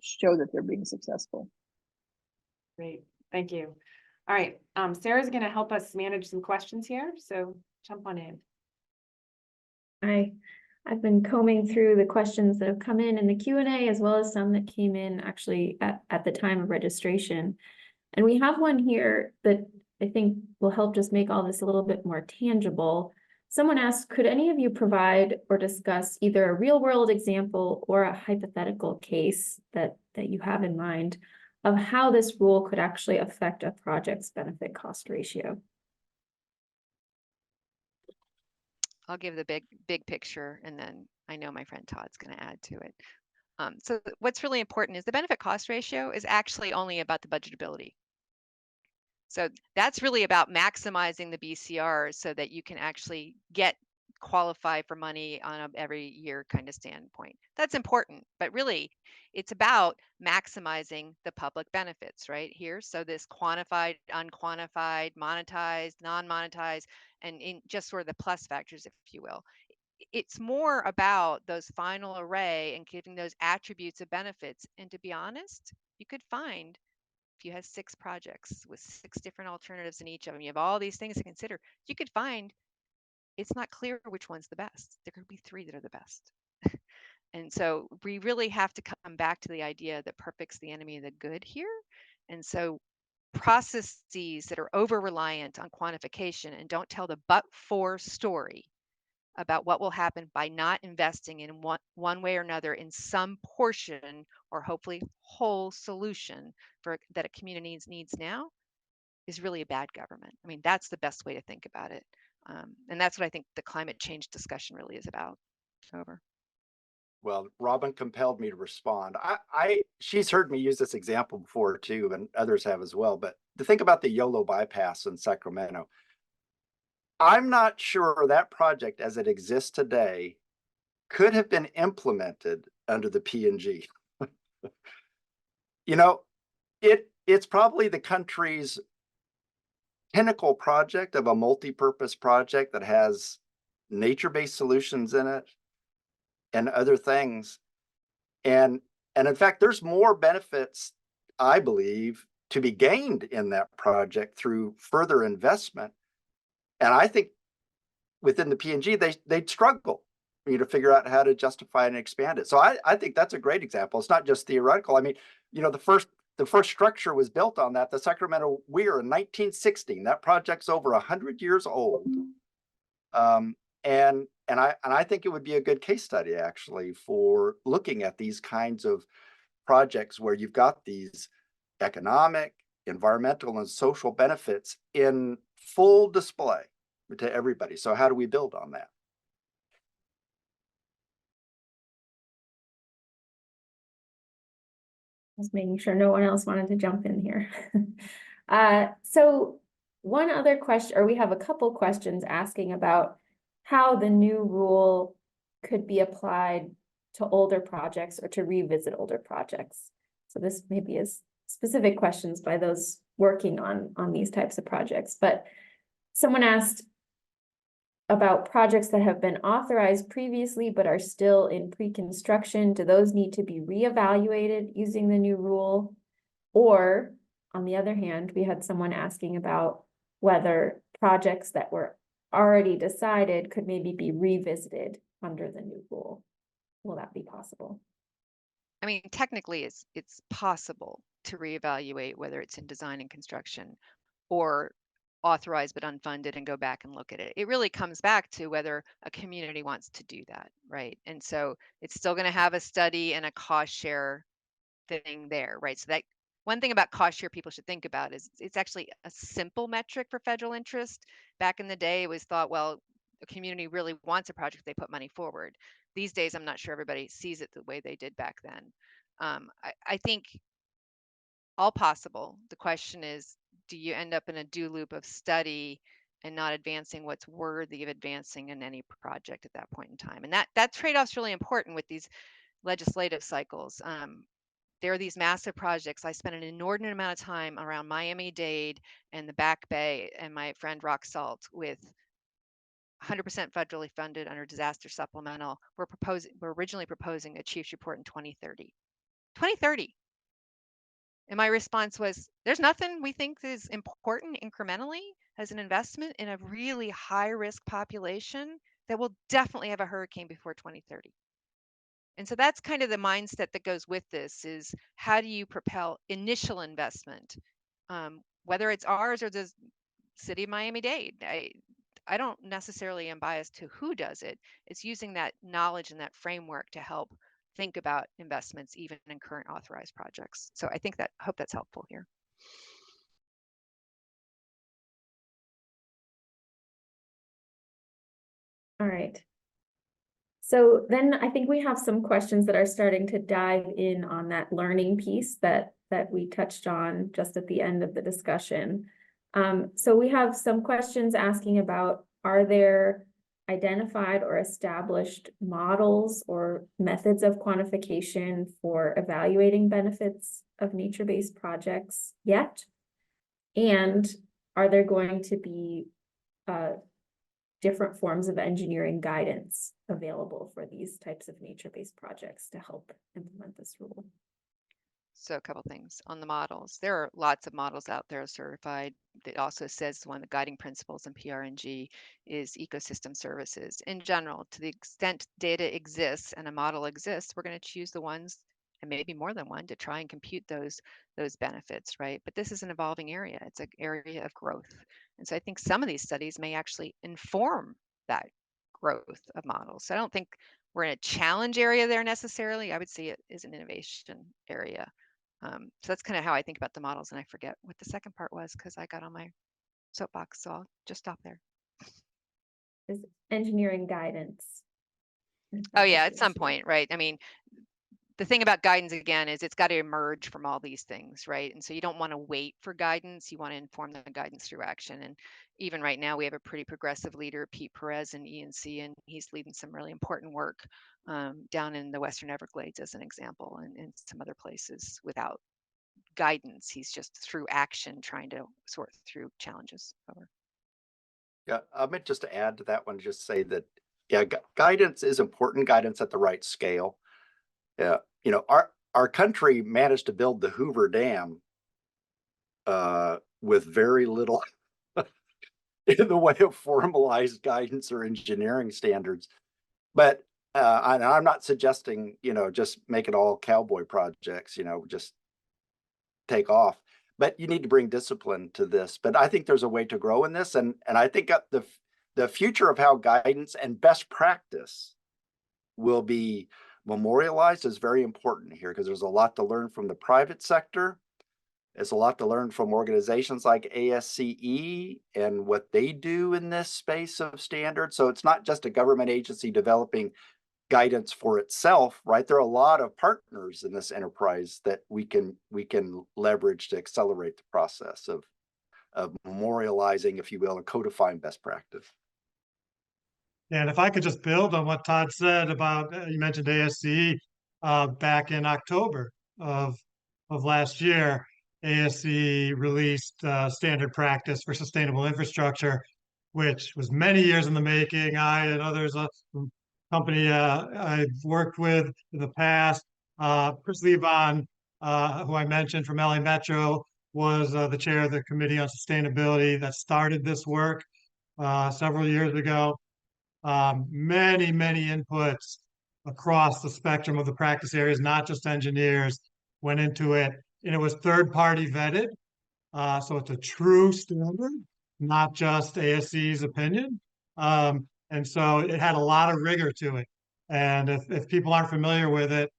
show that they're being successful. Great, thank you. All right, Sarah's going to help us manage some questions here, so jump on in. I've been combing through the questions that have come in the Q&A, as well as some that came in actually at the time of registration. And we have one here that I think will help just make all this a little bit more tangible. Someone asked, could any of you provide or discuss either a real world example or a hypothetical case that you have in mind of how this rule could actually affect a project's benefit cost ratio? I'll give the big picture, and then I know my friend Todd's going to add to it. So what's really important is the benefit cost ratio is actually only about the budgetability. So that's really about maximizing the BCRs so that you can actually qualify for money on a every year kind of standpoint. That's important, but really it's about maximizing the public benefits right here. So this quantified, unquantified, monetized, non-monetized, and in just sort of the plus factors, if you will. It's more about those final array and giving those attributes of benefits. And to be honest, you could find, if you have 6 projects with 6 different alternatives in each of them, you have all these things to consider, you could find it's not clear which one's the best. There could be 3 that are the best. And so we really have to come back to the idea that perfect's the enemy of the good here. And so processes that are over-reliant on quantification and don't tell the but-for story about what will happen by not investing in one way or another in some portion or hopefully whole solution that a community needs now is really a bad government. I mean, that's the best way to think about it. And that's what I think the climate change discussion really is about. Over. Well, Robyn compelled me to respond. She's heard me use this example before too, and others have as well. But to think about the YOLO bypass in Sacramento, I'm not sure that project as it exists today could have been implemented under the P&G. It's probably the country's pinnacle project of a multi-purpose project that has nature-based solutions in it and other things. And in fact, there's more benefits, I believe, to be gained in that project through further investment. And I think within the P&G, they'd struggle to figure out how to justify and expand it. So I think that's a great example. It's not just theoretical. I mean, the first structure was built on that, the Sacramento Weir, in 1916. That project's over 100 years old. And I think it would be a good case study, actually, for looking at these kinds of projects where you've got these economic, environmental, and social benefits in full display to everybody. So how do we build on that? Just making sure no one else wanted to jump in here. So one other question, or we have a couple questions asking about how the new rule could be applied to older projects or to revisit older projects. So this maybe is specific questions by those working on these types of projects. But someone asked about projects that have been authorized previously but are still in pre-construction. Do those need to be reevaluated using the new rule? Or on the other hand, we had someone asking about whether projects that were already decided could maybe be revisited under the new rule. Will that be possible? I mean, technically, it's possible to reevaluate whether it's in design and construction or authorized but unfunded and go back and look at it. It really comes back to whether a community wants to do that, right? And so it's still going to have a study and a cost share thing there, right? So that one thing about cost share people should think about is it's actually a simple metric for federal interest. Back in the day, it was thought, well, a community really wants a project, they put money forward. These days, I'm not sure everybody sees it the way they did back then. I think all possible. The question is, do you end up in a do loop of study and not advancing what's worthy of advancing in any project at that point in time? And that trade-off's really important with these legislative cycles. There are these massive projects. I spent an inordinate amount of time around Miami-Dade and the Back Bay and my friend Rock Salt with 100% federally funded under disaster supplemental. We're originally proposing a chief's report in 2030. 2030. And my response was, there's nothing we think is important incrementally as an investment in a really high risk population that will definitely have a hurricane before 2030. And so that's kind of the mindset that goes with this is how do you propel initial investment, whether it's ours or the city of Miami-Dade. I don't necessarily am biased to who does it. It's using that knowledge and that framework to help think about investments even in current authorized projects. So I hope that's helpful here. All right. So then I think we have some questions that are starting to dive in on that learning piece that we touched on just at the end of the discussion. So we have some questions asking about, are there identified or established models or methods of quantification for evaluating benefits of nature-based projects yet? And are there going to be different forms of engineering guidance available for these types of nature-based projects to help implement this rule? So a couple things on the models. There are lots of models out there certified. It also says one of the guiding principles in PRNG is ecosystem services. In general, to the extent data exists and a model exists, we're going to choose the ones, and maybe more than one, to try and compute those benefits, right? But this is an evolving area. It's an area of growth. And so I think some of these studies may actually inform that growth of models. So I don't think we're in a challenge area there necessarily. I would see it as an innovation area. So that's kind of how I think about the models, and I forget what the second part was because I got on my soapbox, so I'll just stop there. Is engineering guidance? Oh yeah, at some point, right? I mean, the thing about guidance again is it's got to emerge from all these things, right? And so you don't want to wait for guidance. You want to inform the guidance through action. And even right now, we have a pretty progressive leader, Pete Perez in ENC, and he's leading some really important work down in the Western Everglades as an example, and some other places without guidance. He's just through action trying to sort through challenges. Over. Yeah, I meant just to add to that one, just say that, yeah, guidance is important, guidance at the right scale. Yeah, you know, our country managed to build the Hoover Dam with very little in the way of formalized guidance or engineering standards. But I'm not suggesting, you know, just make it all cowboy projects, you know, just take off. But you need to bring discipline to this. But I think there's a way to grow in this, and I think the future of how guidance and best practice will be memorialized is very important here, because there's a lot to learn from the private sector. There's a lot to learn from organizations like ASCE and what they do in this space of standards. So it's not just a government agency developing guidance for itself, right? There are a lot of partners in this enterprise that we can leverage to accelerate the process of memorializing, if you will, and codifying best practice. And if I could just build on what Todd said about, you mentioned ASCE back in October of last year, ASCE released standard practice for sustainable infrastructure, which was many years in the making. I and others, company I've worked with in the past, Chris Levon, who I mentioned from LA Metro, was the chair of the Committee on Sustainability that started this work several years ago. Many inputs across the spectrum of the practice areas, not just engineers, went into it, and it was third-party vetted. So it's a true standard, not just ASCE's opinion. And so it had a lot of rigor to it. And if people aren't familiar with it,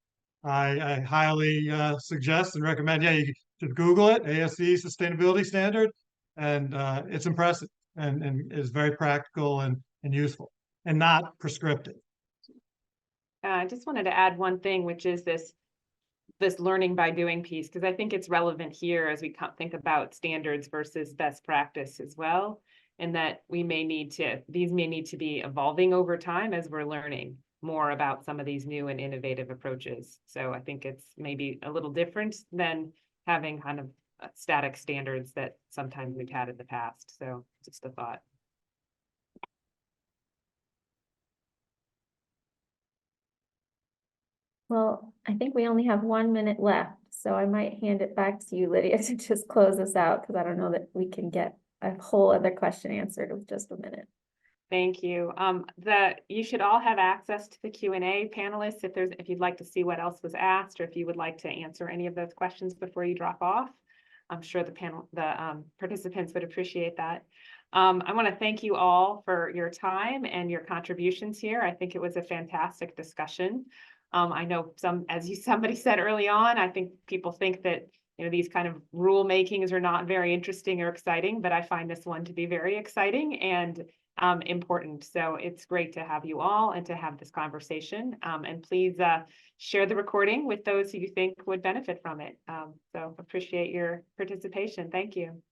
I highly suggest and recommend, yeah, you should Google it, ASCE Sustainability Standard, and it's impressive and is very practical and useful and not prescriptive. I just wanted to add one thing, which is this learning by doing piece, because I think it's relevant here as we think about standards versus best practice as well, and that these may need to be evolving over time as we're learning more about some of these new and innovative approaches. So I think it's maybe a little different than having kind of static standards that sometimes we've had in the past. So just a thought. Well, I think we only have 1 minute left, so I might hand it back to you, Lydia, to just close us out, because I don't know that we can get a whole other question answered with just a minute. Thank you. You should all have access to the Q&A, panelists, if you'd like to see what else was asked, or if you would like to answer any of those questions before you drop off. I'm sure the participants would appreciate that. I want to thank you all for your time and your contributions here. I think it was a fantastic discussion. I know somebody said early on, I think people think that, you know, these kind of rule makings are not very interesting or exciting, but I find this one to be very exciting and important. So it's great to have you all and to have this conversation. And please share the recording with those who you think would benefit from it. So appreciate your participation. Thank you.